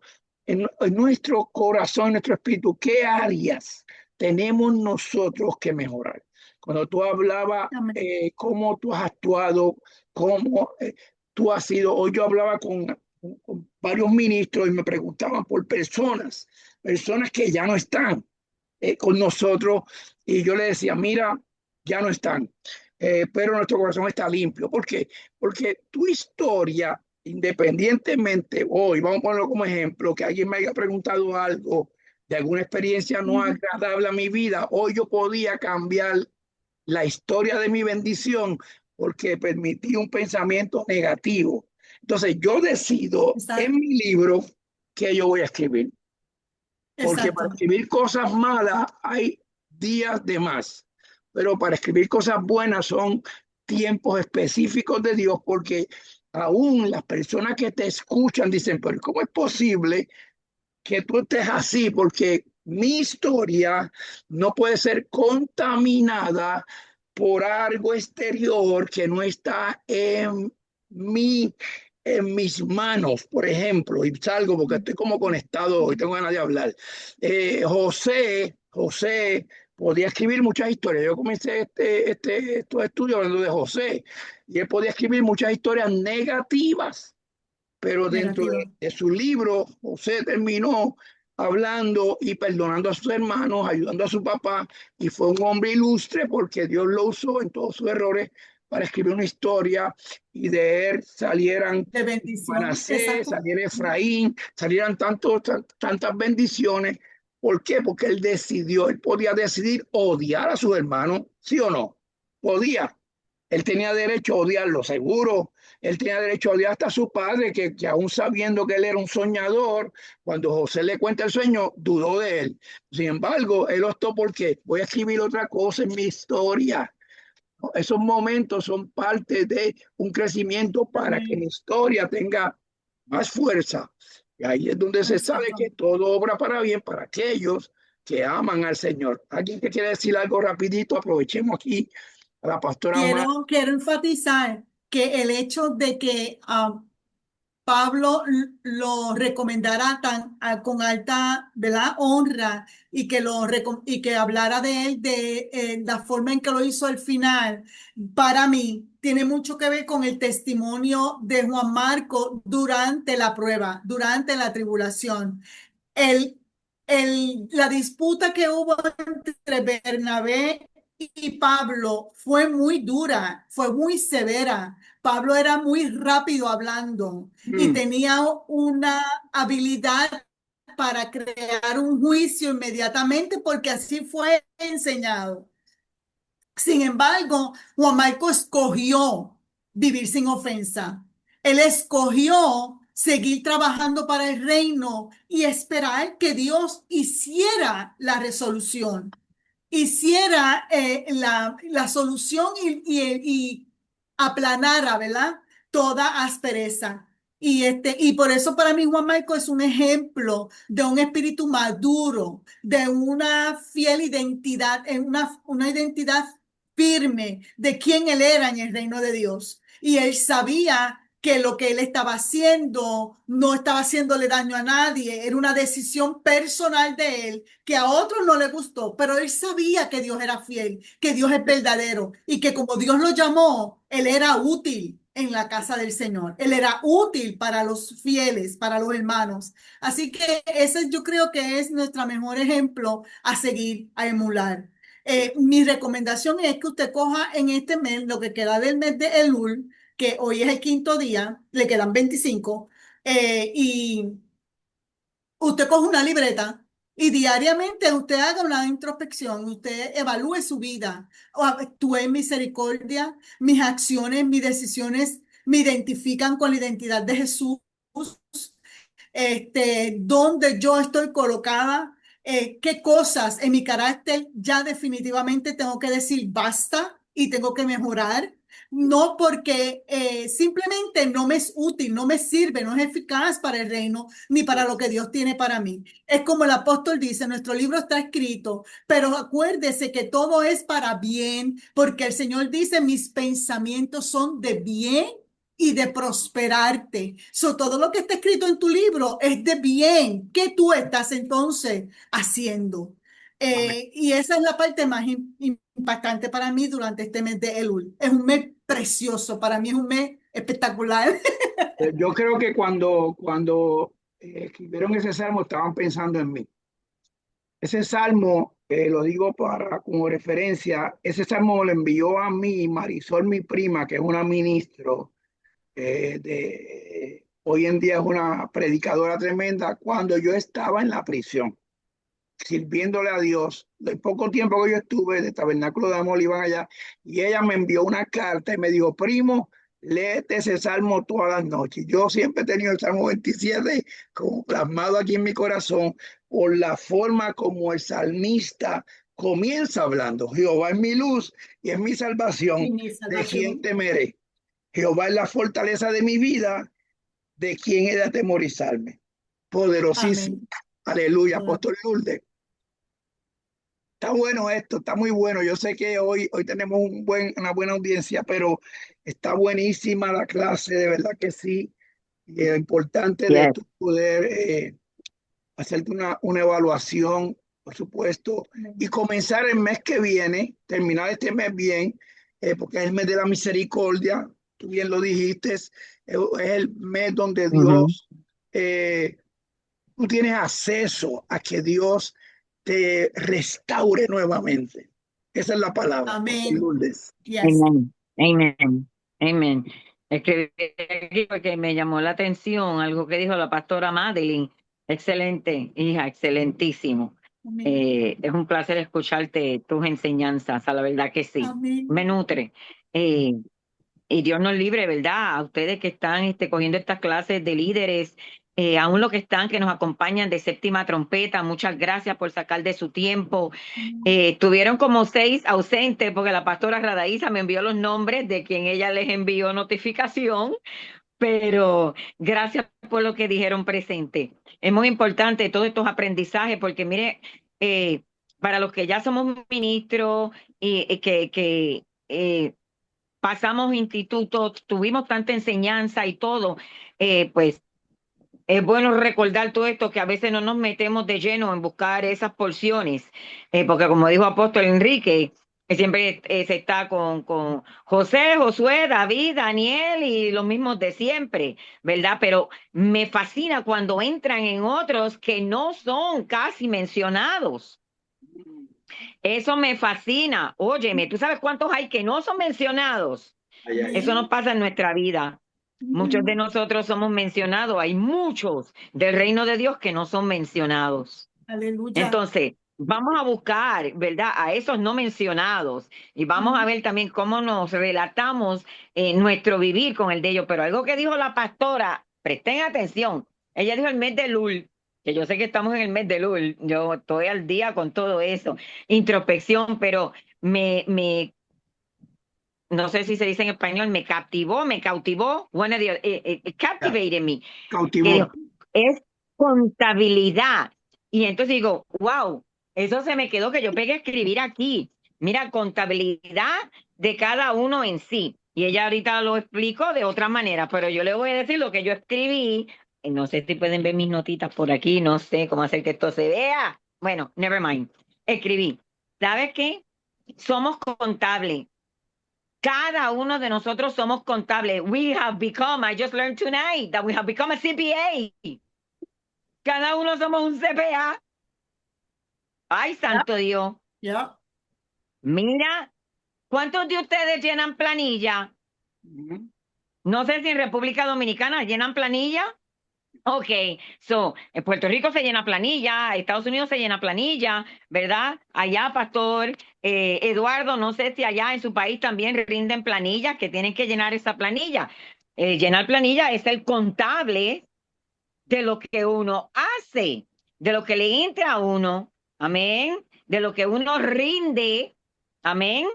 corazón, en nuestro espíritu, qué áreas tenemos nosotros que mejorar. Cuando tú hablabas Amén. cómo tú has actuado, cómo tú has sido, hoy yo hablaba con varios ministros y me preguntaban por personas que ya no están con nosotros y yo le decía, mira, ya no están, pero nuestro corazón está limpio. ¿Por qué? Porque tu historia, independientemente, hoy, vamos a ponerlo como ejemplo, que alguien me haya preguntado algo de alguna experiencia no Ujú. agradable a mi vida, hoy yo podía cambiar la historia de mi bendición porque permití un pensamiento negativo. Entonces yo decido en Exacto. mi libro que yo voy a escribir, porque para Exacto. escribir cosas malas hay días de más, pero para escribir cosas buenas son tiempos específicos de Dios, porque aún las personas que te escuchan dicen, pero ¿cómo es posible que tú estés así? Porque mi historia no puede ser contaminada por algo exterior que no está mi, en mis manos, por ejemplo, y salgo porque estoy como conectado hoy, tengo ganas de hablar. José podía escribir muchas historias. Yo comencé estos estudios hablando de José y él podía escribir muchas historias negativas, pero dentro Negativa. de su libro, José terminó hablando y perdonando a sus hermanos, ayudando a su papá, y fue un hombre ilustre porque Dios lo usó en todos sus errores para escribir una historia y de él salieran De bendición. Manasés, Exacto. saliera Efraín, salieran tantas bendiciones. ¿Por qué? Porque él podía decidir odiar a sus hermanos, ¿sí o no? Podía. Él tenía derecho a odiarlo, seguro. Él tenía derecho a odiar hasta a su padre, que aún sabiendo que él era un soñador, cuando José le cuenta el sueño, dudó de él. Sin embargo, él optó porque voy a escribir otra cosa en mi historia. Esos momentos son parte de un crecimiento para que Amén. mi historia tenga más fuerza. Y ahí es donde se sabe Exacto. que todo obra para bien para aquellos que aman al Señor. ¿Alguien que quiere decir algo rapidito? Aprovechemos aquí a la pastora Mar. Quiero enfatizar que el hecho de que Pablo lo recomendara con alta, ¿verdad?, honra y y que hablara de él de la forma en que lo hizo al final, para mí tiene mucho que ver con el testimonio de Juan Marco durante la prueba, durante la tribulación. El, la disputa que hubo entre Bernabé y Pablo fue muy dura, fue muy severa. Pablo era muy rápido hablando y Mm, tenía una habilidad para crear un juicio inmediatamente porque así fue enseñado. Sin embargo, Juan Marco escogió vivir sin ofensa. Él escogió seguir trabajando para el reino y esperar que Dios hiciera la resolución, hiciera la solución y aplanara, ¿verdad?, toda aspereza. Y por eso para mí Juan Marco es un ejemplo de un espíritu maduro, de una fiel identidad, una identidad firme de quién él era en el reino de Dios. Y él sabía que lo que él estaba haciendo no estaba haciéndole daño a nadie, era una decisión personal de él que a otros no le gustó, pero él sabía que Dios era fiel, que Dios es verdadero y que como Dios lo llamó, él era útil en la casa del Señor. Él era útil para los fieles, para los hermanos. Así que ese yo creo que es nuestro mejor ejemplo a seguir, a emular. Mi recomendación es que usted coja en este mes, lo que queda del mes de Elul, que hoy es el quinto día, le quedan 25. Y usted coge una libreta y diariamente usted haga una introspección, usted evalúe su vida, o actúe en misericordia, mis acciones, mis decisiones me identifican con la identidad de Jesús, dónde yo estoy colocada, qué cosas en mi carácter ya definitivamente tengo que decir basta y tengo que mejorar. No porque simplemente no me es útil, no me sirve, no es eficaz para el reino ni para lo que Dios tiene para mí. Es como el apóstol dice, nuestro libro está escrito, pero acuérdese que todo es para bien, porque el Señor dice, mis pensamientos son de bien y de prosperarte. Todo lo que está escrito en tu libro es de bien. ¿Qué tú estás entonces haciendo? Amén. Y esa es la parte más impactante para mí durante este mes de Elul. Es un mes precioso, para mí es un mes espectacular. Yo creo que cuando escribieron ese salmo estaban pensando en mí. Ese salmo, lo digo para como referencia, ese salmo lo envió a mí Marisol, mi prima, que es una ministro, hoy en día es una predicadora tremenda, cuando yo estaba en la prisión, sirviéndole a Dios. El poco tiempo que yo estuve de Tabernáculo de Amor, iban allá, y ella me envió una carta y me dijo, primo, léete ese salmo todas las noches. Yo siempre he tenido el Salmo 27 como plasmado aquí en mi corazón por la forma como el salmista comienza hablando. Jehová es mi luz y es mi salvación. Y mi ¿De quién salvación. temeré? Jehová es la fortaleza de mi vida. ¿De quién he de atemorizarme? Poderosísimo. Amén. Aleluya, apóstol Lourdes. Está bueno esto, está muy bueno. Yo sé que hoy tenemos una buena audiencia, pero está buenísima la clase, de verdad que sí. Y lo importante de Yes. tu poder hacerte una evaluación, por supuesto, y Amén. comenzar el mes que viene, terminar este mes bien, porque es el mes de la misericordia. Tú bien lo dijiste, es el mes donde Ujú. Dios, tú tienes acceso a que Dios te restaure nuevamente. Esa es la palabra, Pastor Amén. Lourdes. Yes. Amen. Amen. Amen. Escribí aquí porque me llamó la atención algo que dijo la pastora Madeline. Excelente, hija, excelentísimo. Amén. Es un placer escucharte tus enseñanzas, a la verdad que sí. Me Amén. nutre. Eh, Y Dios nos libre, ¿verdad? A ustedes que están cogiendo estas clases de líderes, aún los que están, que nos acompañan de séptima trompeta, muchas gracias por sacar de su tiempo. Tuvieron como 6 ausentes porque la pastora Radaísa me envió los nombres de quien ella les envió notificación, pero gracias por lo que dijeron presente. Es muy importante todos estos aprendizajes porque mire, para los que ya somos ministros y pasamos institutos, tuvimos tanta enseñanza y todo, pues es bueno recordar todo esto que a veces no nos metemos de lleno en buscar esas porciones, porque como dijo Apóstol Enrique, que siempre se está con José, Josué, David, Daniel y los mismos de siempre, ¿verdad? Pero me fascina cuando entran en otros que no son casi mencionados. Eso me fascina. Óyeme, ¿tú sabes cuántos hay que no son mencionados? Ay, ay, Eso ay. nos pasa en nuestra vida. Muchos de Amén. nosotros somos mencionados. Hay muchos del reino de Dios que no son mencionados. Aleluya. Entonces, vamos a buscar, ¿verdad? A esos no mencionados y vamos a ver también cómo nos relatamos nuestro vivir con el de ellos. Pero algo que dijo la pastora, presten atención. Ella dijo el mes de Lul, que yo sé que estamos en el mes de Lul. Yo estoy al día con todo eso. Introspección, pero no sé si se dice en español, me cautivó, one of the, Ya, captivated me, que cautivó. dijo, es contabilidad. Y entonces digo, wow, eso se me quedó que yo pegué a escribir aquí. Mira, contabilidad de cada uno en sí. Y ella ahorita lo explicó de otra manera, pero yo le voy a decir lo que yo escribí. No sé si pueden ver mis notitas por aquí, no sé cómo hacer que esto se vea. Bueno, never mind. Escribí, ¿sabes qué? Somos contables. Cada uno de nosotros somos contables. We have become, I just learned tonight that we have become a CPA. Cada uno somos un CPA. Ay, Yep. santo Dios. Yep. Mira, ¿cuántos de ustedes llenan planilla? Ujú. No sé si en República Dominicana llenan planilla. Ok, en Puerto Rico se llena planilla, Estados Unidos se llena planilla, ¿verdad? Allá, Pastor Eduardo, no sé si allá en su país también rinden planillas, que tienen que llenar esa planilla. Llenar planilla es el contable de lo que uno hace, de lo que le entra a uno, amén, de lo que uno rinde, amén.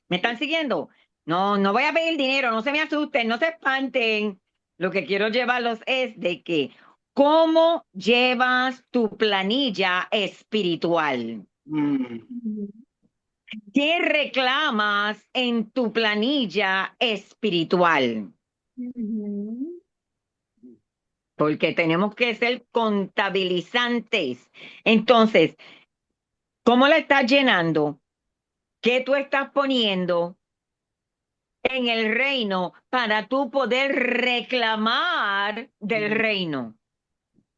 ¿Me están siguiendo? No, no voy a pedir dinero, no se me asusten, no se espanten. Lo que quiero llevarlos es de que cómo llevas tu planilla espiritual. Mm, Ujú. ¿Qué reclamas en tu planilla espiritual? Ujú. Porque tenemos que ser contabilizantes. Entonces, ¿cómo la estás llenando? ¿Qué tú estás poniendo en el reino para tú poder reclamar del mm, reino?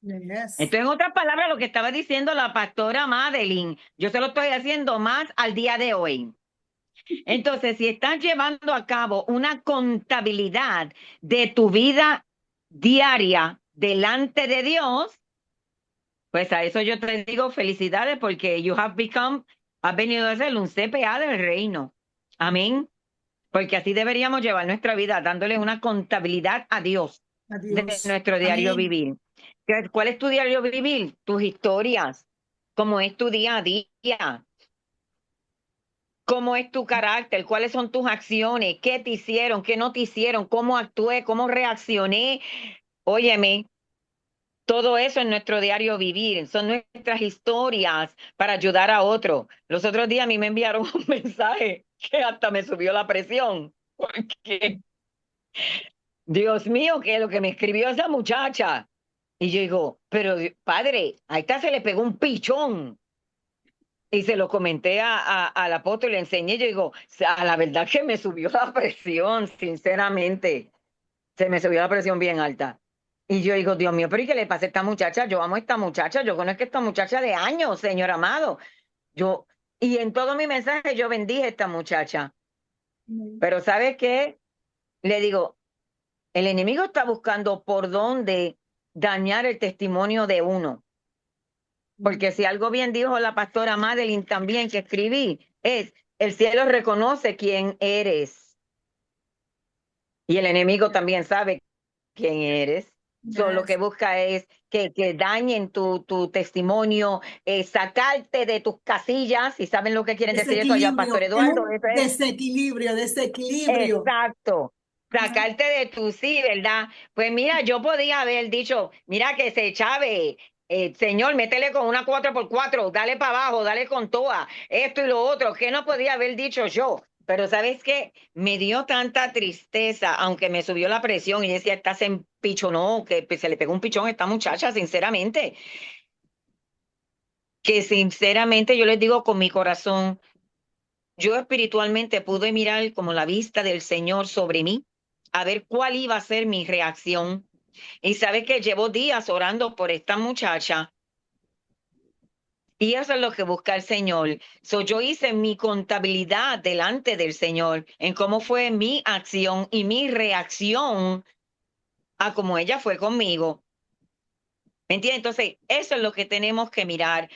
Yes. Esto en otras palabras lo que estaba diciendo la pastora Madeline. Yo se lo estoy haciendo más al día de hoy. Entonces, si estás llevando a cabo una contabilidad de tu vida diaria delante de Dios, pues a eso yo te digo felicidades porque has venido a ser un CPA del reino. Amén. Porque así deberíamos llevar nuestra vida, dándole una contabilidad a Dios de Adiós. nuestro diario Amén. vivir. ¿Cuál es tu diario vivir? Tus historias. ¿Cómo es tu día a día? ¿Cómo es tu carácter? ¿Cuáles son tus acciones? ¿Qué te hicieron? ¿Qué no te hicieron? ¿Cómo actué? ¿Cómo reaccioné? Óyeme, todo eso en nuestro diario vivir. Son nuestras historias para ayudar a otro. Los otros días a mí me enviaron un mensaje que hasta me subió la presión. Porque Dios mío, ¿qué es lo que me escribió esa muchacha? Y yo digo, pero padre, a esta se le pegó un pichón. Y se lo comenté al apóstol, le enseñé, yo digo, a la verdad que me subió la presión, sinceramente. Se me subió la presión bien alta. Y yo digo, Dios mío, pero ¿y qué le pasa a esta muchacha? Yo amo a esta muchacha, yo conozco a esta muchacha de años, Señor amado. Yo, y en todo mi mensaje yo bendije a esta muchacha. Amén. Pero ¿sabes qué? Le digo, el enemigo está buscando por dónde dañar el testimonio de uno. Porque si algo bien dijo la pastora Madeline también que escribí, es, el cielo reconoce quién eres. Y el enemigo también sabe quién eres. Lo que Yes. busca es que dañen tu testimonio, sacarte de tus casillas. ¿Y saben lo que quieren decir eso allá, Pastor Desequilibrio. Es Eduardo? un Eso es desequilibrio, desequilibrio. exacto. Ajá. Sacarte de tu sí, ¿verdad? Pues mira, yo podía haber dicho, mira que se chave, señor, métele con una 4x4, dale para abajo, dale con toa, esto y lo otro, que no podía haber dicho yo. Pero ¿sabes qué? Me dio tanta tristeza, aunque me subió la presión y decía, esta se empichonó, que se le pegó un pichón a esta muchacha, sinceramente. Que sinceramente yo les digo con mi corazón, yo espiritualmente pude mirar como la vista del Señor sobre mí, a ver cuál iba a ser mi reacción. Y sabe que llevo días orando por esta muchacha y eso es lo que busca el Señor. Yo hice mi contabilidad delante del Señor en cómo fue mi acción y mi reacción a cómo ella fue conmigo. ¿Me entiendes? Entonces, eso es lo que tenemos que mirar.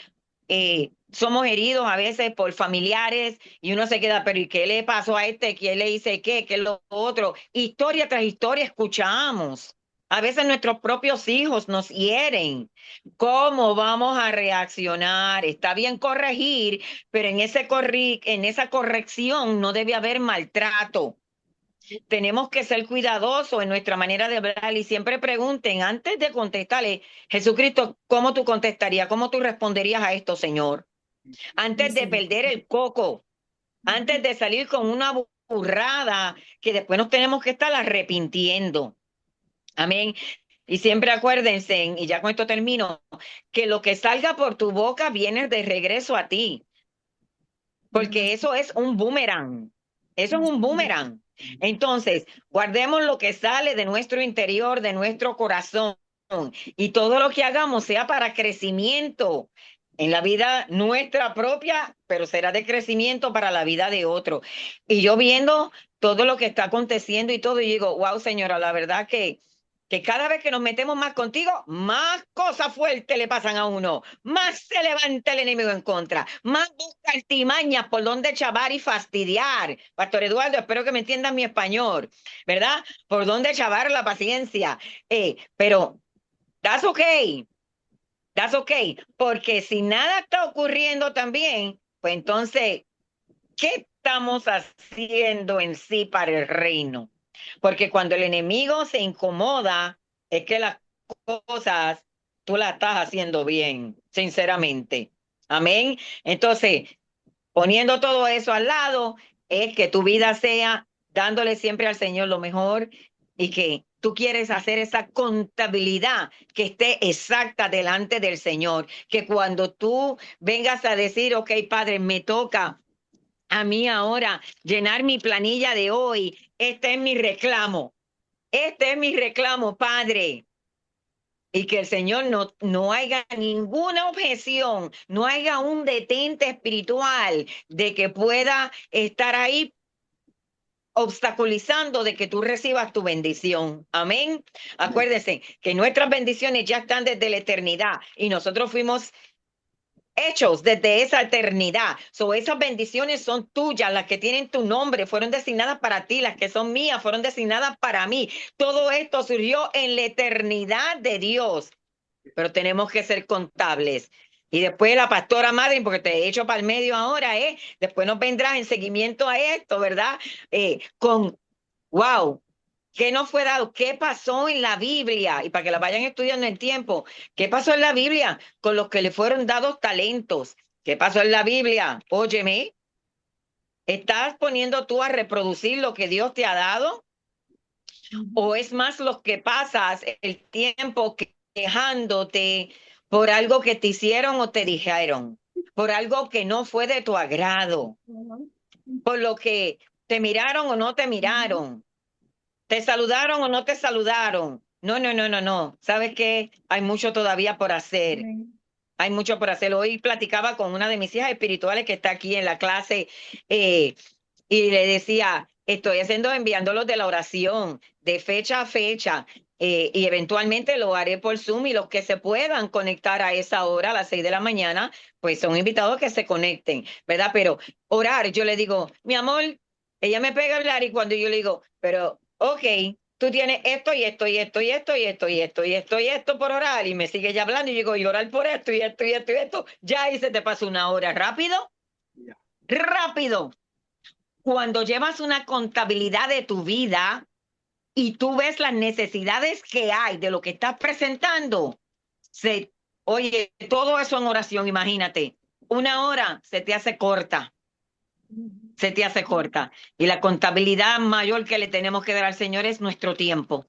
Somos heridos a veces por familiares y uno se queda, pero ¿y qué le pasó a este? ¿Quién le dice qué? ¿Qué es lo otro? Historia tras historia escuchamos. A veces nuestros propios hijos nos hieren. ¿Cómo vamos a reaccionar? Está bien corregir, pero en esa corrección no debe haber maltrato. Tenemos que ser cuidadosos en nuestra manera de hablar y siempre pregunten antes de contestarle, Jesucristo, ¿cómo tú contestarías? ¿Cómo tú responderías a esto, Señor? Antes de Sí. perder el coco, antes de salir con una burrada que después nos tenemos que estar arrepintiendo. Amén. Y siempre acuérdense, y ya con esto termino, que lo que salga por tu boca viene de regreso a ti, porque Yes. eso es un boomerang. Eso es un boomerang. Entonces, guardemos lo que sale de nuestro interior, de nuestro corazón, y todo lo que hagamos sea para crecimiento en la vida nuestra propia, pero será de crecimiento para la vida de otro. Y yo viendo todo lo que está aconteciendo y todo, y digo, wow, señora, la verdad que que cada vez que nos metemos más contigo, más cosas fuertes le pasan a uno, más se levanta el enemigo en contra, más busca artimañas por donde chavar y fastidiar. Pastor Eduardo, espero que me entiendan mi español, ¿verdad? Por donde chavar la paciencia. Pero that's okay. That's okay. Porque si nada está ocurriendo también, pues entonces, ¿qué estamos haciendo en sí para el reino? Porque cuando el enemigo se incomoda, es que las cosas tú las estás haciendo bien, sinceramente. Amén. Entonces, poniendo todo eso al lado, es que tu vida sea dándole siempre al Señor lo mejor y que tú quieres hacer esa contabilidad que esté exacta delante del Señor. Que cuando tú vengas a decir, ok, Padre, me toca a mí ahora llenar mi planilla de hoy, este es mi reclamo. Este es mi reclamo, Padre. Y que el Señor no haya ninguna objeción, no haya un detente espiritual de que pueda estar ahí obstaculizando de que tú recibas tu bendición. Amén. Acuérdense que nuestras bendiciones ya están desde la eternidad y nosotros fuimos hechos desde esa eternidad. Esas bendiciones son tuyas, las que tienen tu nombre, fueron designadas para ti, las que son mías, fueron designadas para mí. Todo esto surgió en la eternidad de Dios, pero tenemos que ser contables. Y después la pastora Madre, porque te he hecho para el medio ahora, después nos vendrás en seguimiento a esto, ¿verdad? Wow, ¿qué nos fue dado? ¿Qué pasó en la Biblia? Y para que la vayan estudiando en tiempo, ¿qué pasó en la Biblia con los que le fueron dados talentos? ¿Qué pasó en la Biblia? Óyeme, ¿estás poniendo tú a reproducir lo que Dios te ha dado? ¿O es más lo que pasas el tiempo quejándote por algo que te hicieron o te dijeron? Por algo que no fue de tu agrado, por lo que te miraron o no te miraron. ¿Te saludaron o no te saludaron? No. ¿Sabes qué? Hay mucho todavía por hacer. Hay mucho por hacer. Hoy platicaba con una de mis hijas espirituales que está aquí en la clase y le decía, estoy enviándolos de la oración de fecha a fecha y eventualmente lo haré por Zoom y los que se puedan conectar a esa hora, a las 6 de la mañana, pues son invitados que se conecten, ¿verdad? Pero orar, yo le digo, mi amor, ella me pega a hablar y cuando yo le digo, pero ok, tú tienes esto y esto y esto y esto y esto y esto y esto y esto por orar y me sigue ya hablando y yo digo, y orar por esto y esto y esto y esto, ya ahí se te pasa una hora rápido, rápido. Cuando llevas una contabilidad de tu vida y tú ves las necesidades que hay de lo que estás presentando, oye, todo eso en oración, imagínate, una hora se te hace corta. Se te hace corta. Y la contabilidad mayor que le tenemos que dar al Señor es nuestro tiempo.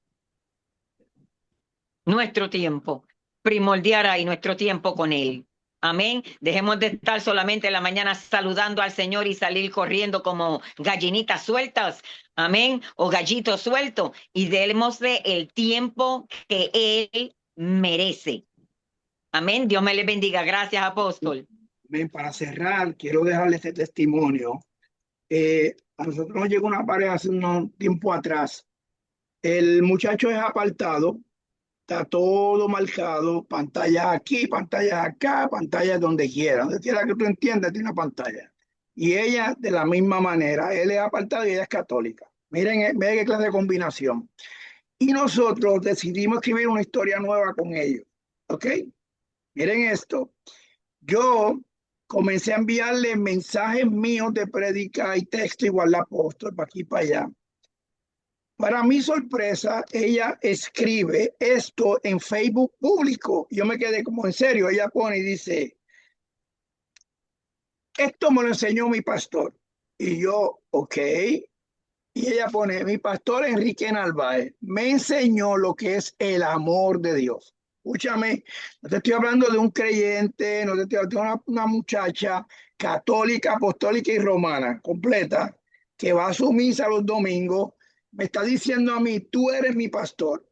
Nuestro tiempo. Primordial ahí, nuestro tiempo con Él. Amén. Dejemos de estar solamente en la mañana saludando al Señor y salir corriendo como gallinitas sueltas. Amén. O gallitos sueltos. Y démosle el tiempo que Él merece. Amén. Dios me le bendiga. Gracias, apóstol. Amén. Para cerrar, quiero dejarle este testimonio. A nosotros nos llegó una pareja hace un tiempo atrás. El muchacho es apartado. Está todo marcado, pantallas aquí, pantallas acá, pantallas donde quiera que tú entiendas, tiene una pantalla. Y ella de la misma manera, él es apartado y ella es católica. Miren qué clase de combinación. Y nosotros decidimos escribir una historia nueva con ellos. ¿Ok? Miren esto. Yo comencé a enviarle mensajes míos de prédica y texto igual al apóstol, para aquí y para allá. Para mi sorpresa, ella escribe esto en Facebook público. Yo me quedé como en serio. Ella pone y dice, esto me lo enseñó mi pastor. Y yo, ok. Y ella pone, mi pastor Enrique Narváez me enseñó lo que es el amor de Dios. Escúchame, no te estoy hablando de un creyente, no te estoy hablando de una muchacha católica, apostólica y romana, completa, que va a su misa los domingos. Me está diciendo a mí, tú eres mi pastor.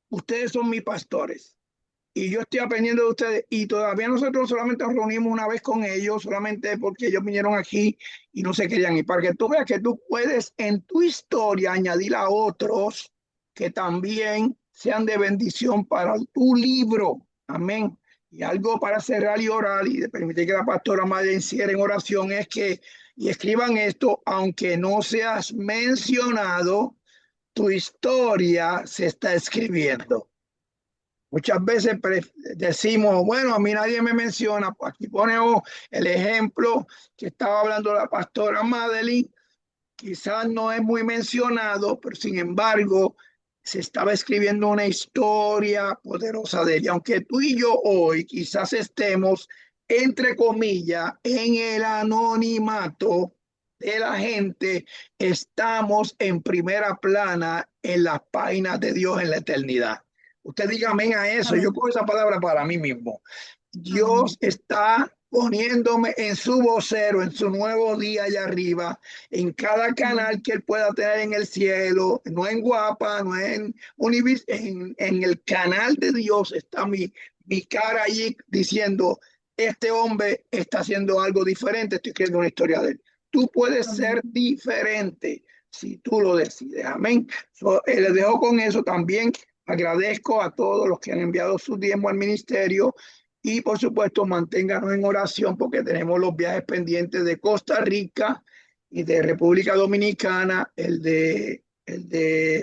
Ustedes son mis pastores. Y yo estoy aprendiendo de ustedes. Y todavía nosotros solamente nos reunimos una vez con ellos, solamente porque ellos vinieron aquí y no se querían ir. Para que tú veas que tú puedes en tu historia añadir a otros que también sean de bendición para tu libro. Amén. Y algo para cerrar y orar y de permitir que la pastora Madeleine cierre en oración es que, y escriban esto, aunque no seas mencionado, tu historia se está escribiendo. Muchas veces decimos, bueno, a mí nadie me menciona. Pues aquí ponemos el ejemplo que estaba hablando la pastora Madeleine. Quizás no es muy mencionado, pero sin embargo, se estaba escribiendo una historia poderosa de ella. Aunque tú y yo hoy quizás estemos, entre comillas, en el anonimato de la gente, estamos en primera plana en las páginas de Dios en la eternidad. Usted diga amén a eso. Yo Amén. cojo esa palabra para mí mismo. Dios Amén. está poniéndome en su vocero, en su nuevo día allá arriba, en cada canal que él pueda tener en el cielo, no en Guapa, no en Univis, en el canal de Dios está mi cara allí diciendo, este hombre está haciendo algo diferente, estoy escribiendo una historia de él. Tú puedes ser Amén. diferente si tú lo decides. Amén. Les dejo con eso también. Agradezco a todos los que han enviado su diezmo al ministerio. Y por supuesto, manténganos en oración porque tenemos los viajes pendientes de Costa Rica y de República Dominicana, el de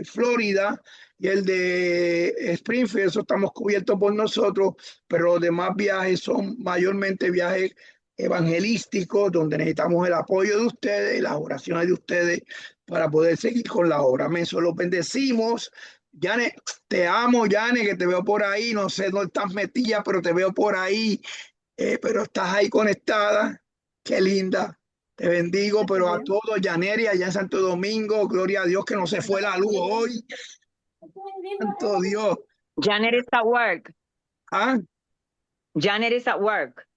Florida y el de Springfield. Eso estamos cubiertos por nosotros, pero los demás viajes son mayormente viajes evangelísticos, donde necesitamos el apoyo de ustedes y las oraciones de ustedes para poder seguir con la obra. Amén. Los bendecimos. Yane, te amo, Yane, que te veo por ahí. No sé dónde estás metida, pero te veo por ahí. Pero estás ahí conectada. Qué linda. Te bendigo, pero a todos, Yaneri, allá en Santo Domingo, gloria a Dios que no se fue la luz hoy. Santo Dios. Janet is at work. Ah, Janet is at work.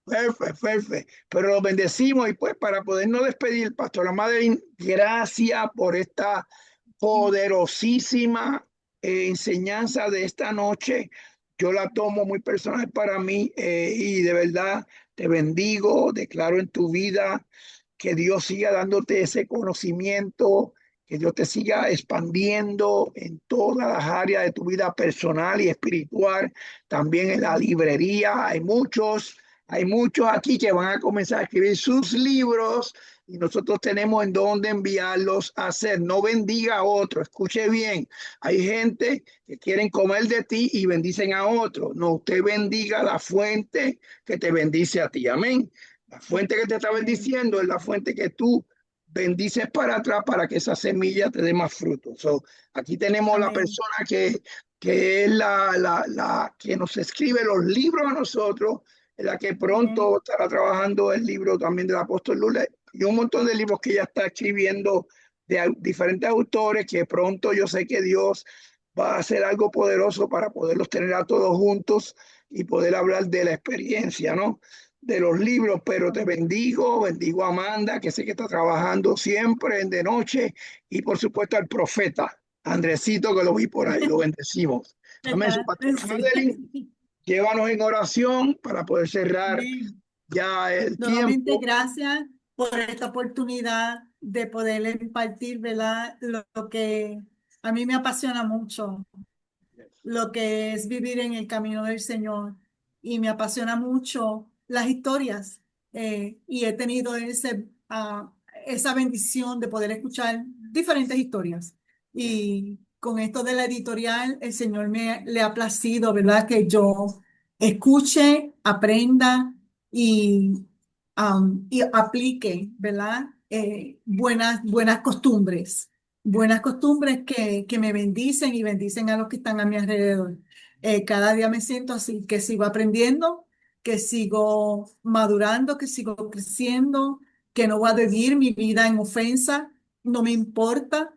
perfecto, perfecto. Pero los bendecimos y pues para podernos despedir, Pastora Madeleine, gracias por esta poderosísima enseñanza de esta noche. Yo la tomo muy personal para mí y de verdad te bendigo, declaro en tu vida que Dios siga dándote ese conocimiento, que Dios te siga expandiendo en todas las áreas de tu vida personal y espiritual, también en la librería. Hay muchos aquí que van a comenzar a escribir sus libros y nosotros tenemos en dónde enviarlos a hacer. No bendiga a otro, escuche bien. Hay gente que quieren comer de ti y bendicen a otro. No, usted bendiga la fuente que te bendice a ti. Amén. La fuente que te está bendiciendo es la fuente que tú bendices para atrás para que esa semilla te dé más frutos. Aquí tenemos Amén. la persona que es la que nos escribe los libros a nosotros, la que pronto estará trabajando el libro también del apóstol Lula y un montón de libros que ella está escribiendo de diferentes autores que pronto yo sé que Dios va a hacer algo poderoso para poderlos tener a todos juntos y poder hablar de la experiencia, ¿no? De los libros, pero te bendigo a Amanda, que sé que está trabajando siempre de noche, y por supuesto al profeta Andresito, que lo vi por ahí, lo bendecimos. Amén. Su pastora Madeleine, llévanos en oración para poder cerrar Amén. ya el Nuevamente, tiempo. gracias por esta oportunidad de poder impartir, ¿verdad? Lo que a mí me apasiona mucho, lo que es vivir en el camino del Señor. Y me apasiona mucho las historias. Y he tenido esa bendición de poder escuchar diferentes historias. Y con esto de la editorial, el Señor le ha placido, ¿verdad? Que yo escuche, aprenda y aplique, ¿verdad? Buenas costumbres que me bendicen y bendicen a los que están a mi alrededor. Cada día me siento así, que sigo aprendiendo, que sigo madurando, que sigo creciendo, que no voy a vivir mi vida en ofensa, no me importa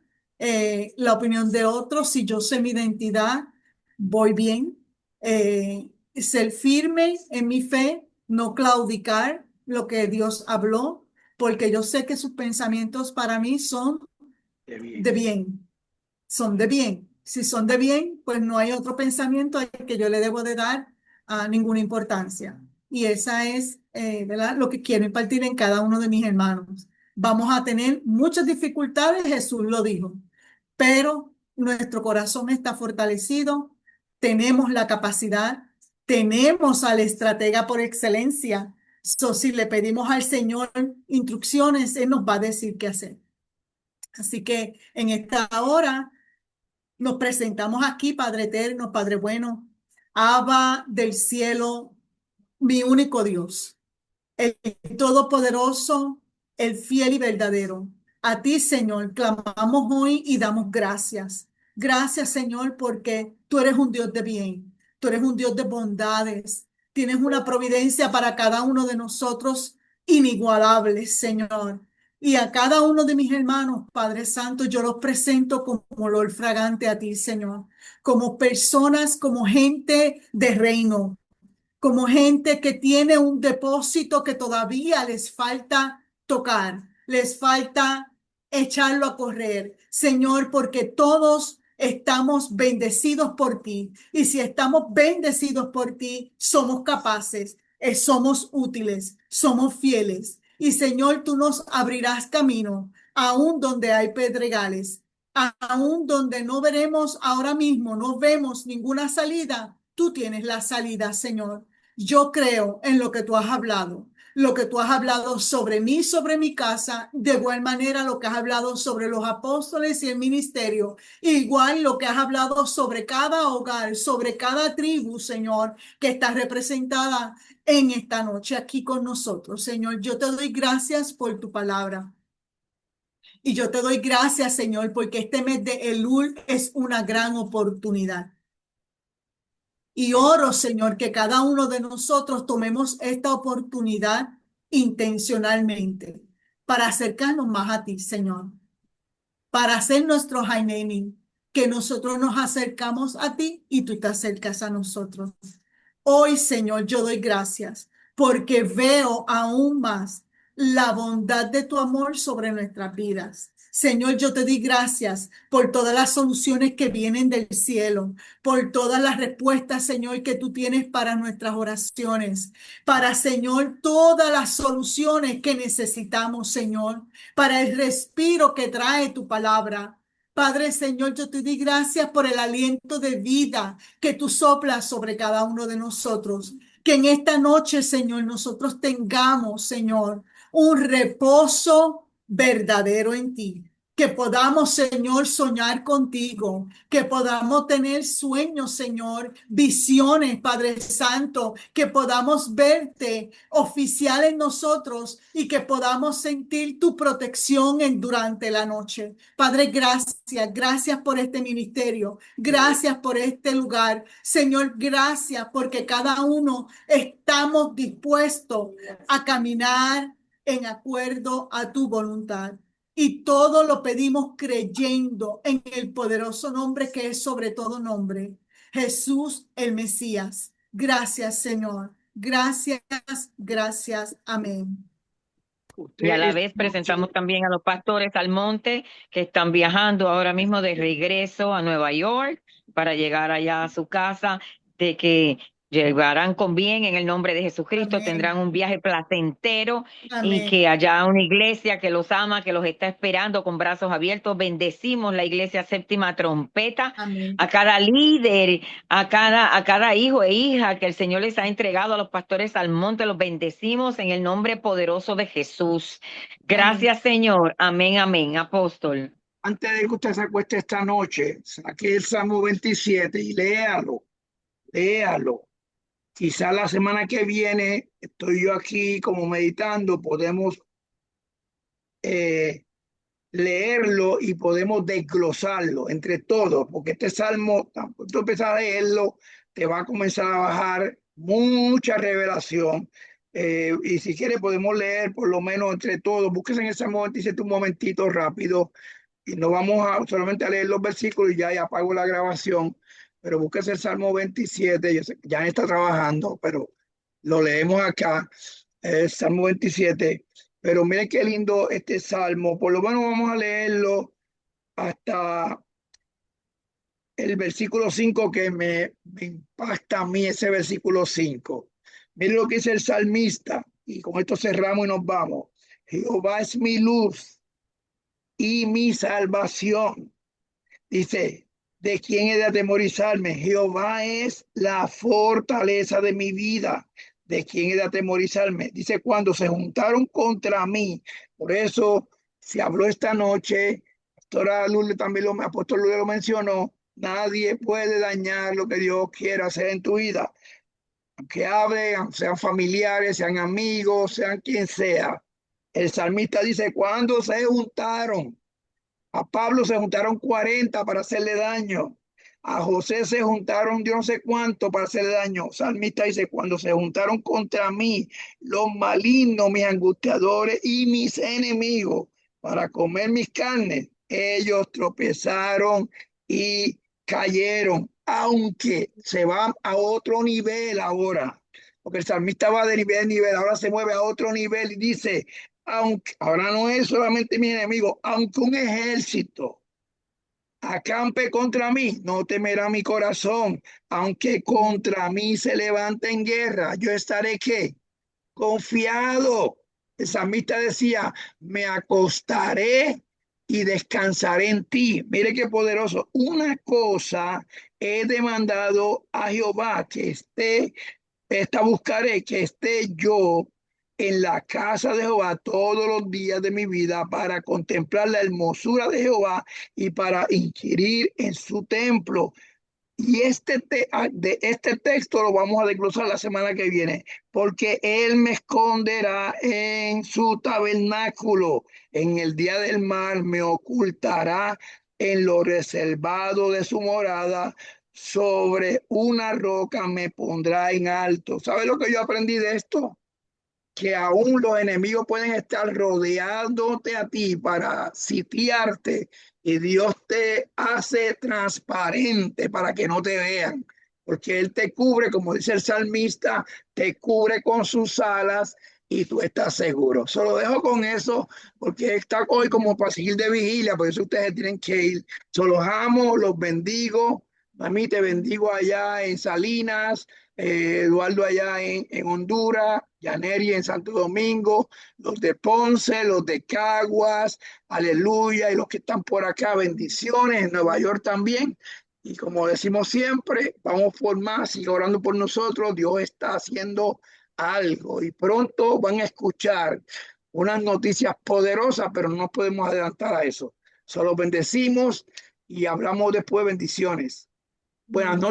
la opinión de otros, si yo sé mi identidad, voy bien. Ser firme en mi fe, no claudicar lo que Dios habló, porque yo sé que sus pensamientos para mí son de bien, son de bien. Si son de bien, pues no hay otro pensamiento al que yo le debo de dar ninguna importancia. Y esa es, ¿verdad? Lo que quiero impartir en cada uno de mis hermanos. Vamos a tener muchas dificultades, Jesús lo dijo, pero nuestro corazón está fortalecido, tenemos la capacidad, tenemos al estratega por excelencia. So, si le pedimos al Señor instrucciones, Él nos va a decir qué hacer. Así que en esta hora nos presentamos aquí, Padre eterno, Padre bueno, Abba del cielo, mi único Dios, el todopoderoso, el fiel y verdadero. A ti, Señor, clamamos hoy y damos gracias. Gracias, Señor, porque tú eres un Dios de bien, tú eres un Dios de bondades. Tienes una providencia para cada uno de nosotros inigualable, Señor. Y a cada uno de mis hermanos, Padre Santo, yo los presento como olor fragante a ti, Señor, como personas, como gente de reino, como gente que tiene un depósito que todavía les falta tocar, les falta echarlo a correr. Señor, porque todos estamos bendecidos por ti. Y si estamos bendecidos por ti, somos capaces, somos útiles, somos fieles. Y Señor, tú nos abrirás camino, aún donde hay pedregales, aún donde no veremos ahora mismo, no vemos ninguna salida. Tú tienes la salida, Señor. Yo creo en lo que tú has hablado sobre mí, sobre mi casa, de igual manera lo que has hablado sobre los apóstoles y el ministerio, igual lo que has hablado sobre cada hogar, sobre cada tribu, Señor, que está representada en esta noche aquí con nosotros. Señor, yo te doy gracias por tu palabra. Y yo te doy gracias, Señor, porque este mes de Elul es una gran oportunidad. Y oro, Señor, que cada uno de nosotros tomemos esta oportunidad intencionalmente para acercarnos más a ti, Señor, para hacer nuestro Hainemin, que nosotros nos acercamos a ti y tú te acercas a nosotros. Hoy, Señor, yo doy gracias porque veo aún más la bondad de tu amor sobre nuestras vidas. Señor, yo te doy gracias por todas las soluciones que vienen del cielo, por todas las respuestas, Señor, que tú tienes para nuestras oraciones, para, Señor, todas las soluciones que necesitamos, Señor, para el respiro que trae tu palabra. Padre, Señor, yo te doy gracias por el aliento de vida que tú soplas sobre cada uno de nosotros. Que en esta noche, Señor, nosotros tengamos, Señor, un reposo verdadero en ti. Que podamos, Señor, soñar contigo, que podamos tener sueños, Señor, visiones, Padre Santo, que podamos verte oficial en nosotros y que podamos sentir tu protección durante la noche. Padre, gracias por este ministerio, gracias por este lugar. Señor, gracias porque cada uno estamos dispuestos a caminar en acuerdo a tu voluntad. Y todo lo pedimos creyendo en el poderoso nombre que es sobre todo nombre, Jesús el Mesías. Gracias, Señor. Gracias, gracias. Amén. Y a la vez presentamos también a los pastores Almonte que están viajando ahora mismo de regreso a Nueva York para llegar allá a su casa, de que llegarán con bien en el nombre de Jesucristo, Amén. tendrán un viaje placentero. Amén. Y que haya una iglesia que los ama, que los está esperando con brazos abiertos. Bendecimos la iglesia Séptima Trompeta, Amén. a cada líder, a cada hijo e hija que el Señor les ha entregado, a los pastores Almonte, los bendecimos en el nombre poderoso de Jesús. Gracias, Señor. Amén, amén. Apóstol. Antes de que usted se acueste esta noche, saque el Salmo 27 y léalo. Quizá la semana que viene, estoy yo aquí como meditando, podemos leerlo y podemos desglosarlo entre todos, porque este salmo, cuando tú empiezas a leerlo, te va a comenzar a bajar mucha revelación. Y si quiere podemos leer por lo menos entre todos. Búsquese en el Salmo 27 un momentito rápido y no vamos a solamente a leer los versículos y ya apago la grabación, pero búsquese el Salmo 27. Yo sé que ya está trabajando, pero lo leemos acá, el Salmo 27. Pero miren qué lindo este salmo. Por lo menos vamos a leerlo hasta el versículo 5, que me impacta a mí ese versículo 5. Miren lo que dice el salmista, y con esto cerramos y nos vamos. Jehová es mi luz y mi salvación. Dice, ¿de quién he de atemorizarme? Jehová es la fortaleza de mi vida. ¿De quién he de atemorizarme? Dice, cuando se juntaron contra mí. Por eso se habló esta noche. Pastora Lourdes también apóstol Lourdes lo mencionó. Nadie puede dañar lo que Dios quiera hacer en tu vida. Aunque hablen, sean familiares, sean amigos, sean quien sea. El salmista dice, cuando se juntaron. A Pablo se juntaron 40 para hacerle daño. A José se juntaron yo no sé cuánto para hacerle daño. Salmista dice, cuando se juntaron contra mí los malignos, mis angustiadores y mis enemigos para comer mis carnes, ellos tropezaron y cayeron, aunque se va a otro nivel ahora. Porque el salmista va de nivel a nivel, ahora se mueve a otro nivel y dice, aunque ahora no es solamente mi enemigo, aunque un ejército acampe contra mí, no temerá mi corazón, aunque contra mí se levante en guerra, yo estaré ¿qué? Confiado. El salmista decía, me acostaré y descansaré en ti. Mire qué poderoso. Una cosa he demandado a Jehová, que esté, esta buscaré, que esté yo en la casa de Jehová todos los días de mi vida para contemplar la hermosura de Jehová y para inquirir en su templo. Y de este texto lo vamos a desglosar la semana que viene, porque Él me esconderá en su tabernáculo, en el día del mal me ocultará en lo reservado de su morada, sobre una roca me pondrá en alto. ¿Sabe lo que yo aprendí de esto? Que aún los enemigos pueden estar rodeándote a ti para sitiarte y Dios te hace transparente para que no te vean, porque Él te cubre, como dice el salmista, te cubre con sus alas y tú estás seguro. Solo dejo con eso porque está hoy como para seguir de vigilia, por eso ustedes tienen que ir. Solo los amo, los bendigo. A mí te bendigo allá en Salinas, Eduardo allá en Honduras, Yaneri en Santo Domingo, los de Ponce, los de Caguas, aleluya, y los que están por acá, bendiciones, en Nueva York también. Y como decimos siempre, vamos por más, sigue orando por nosotros, Dios está haciendo algo y pronto van a escuchar unas noticias poderosas, pero no podemos adelantar a eso. Solo bendecimos y hablamos después bendiciones. Buenas noches.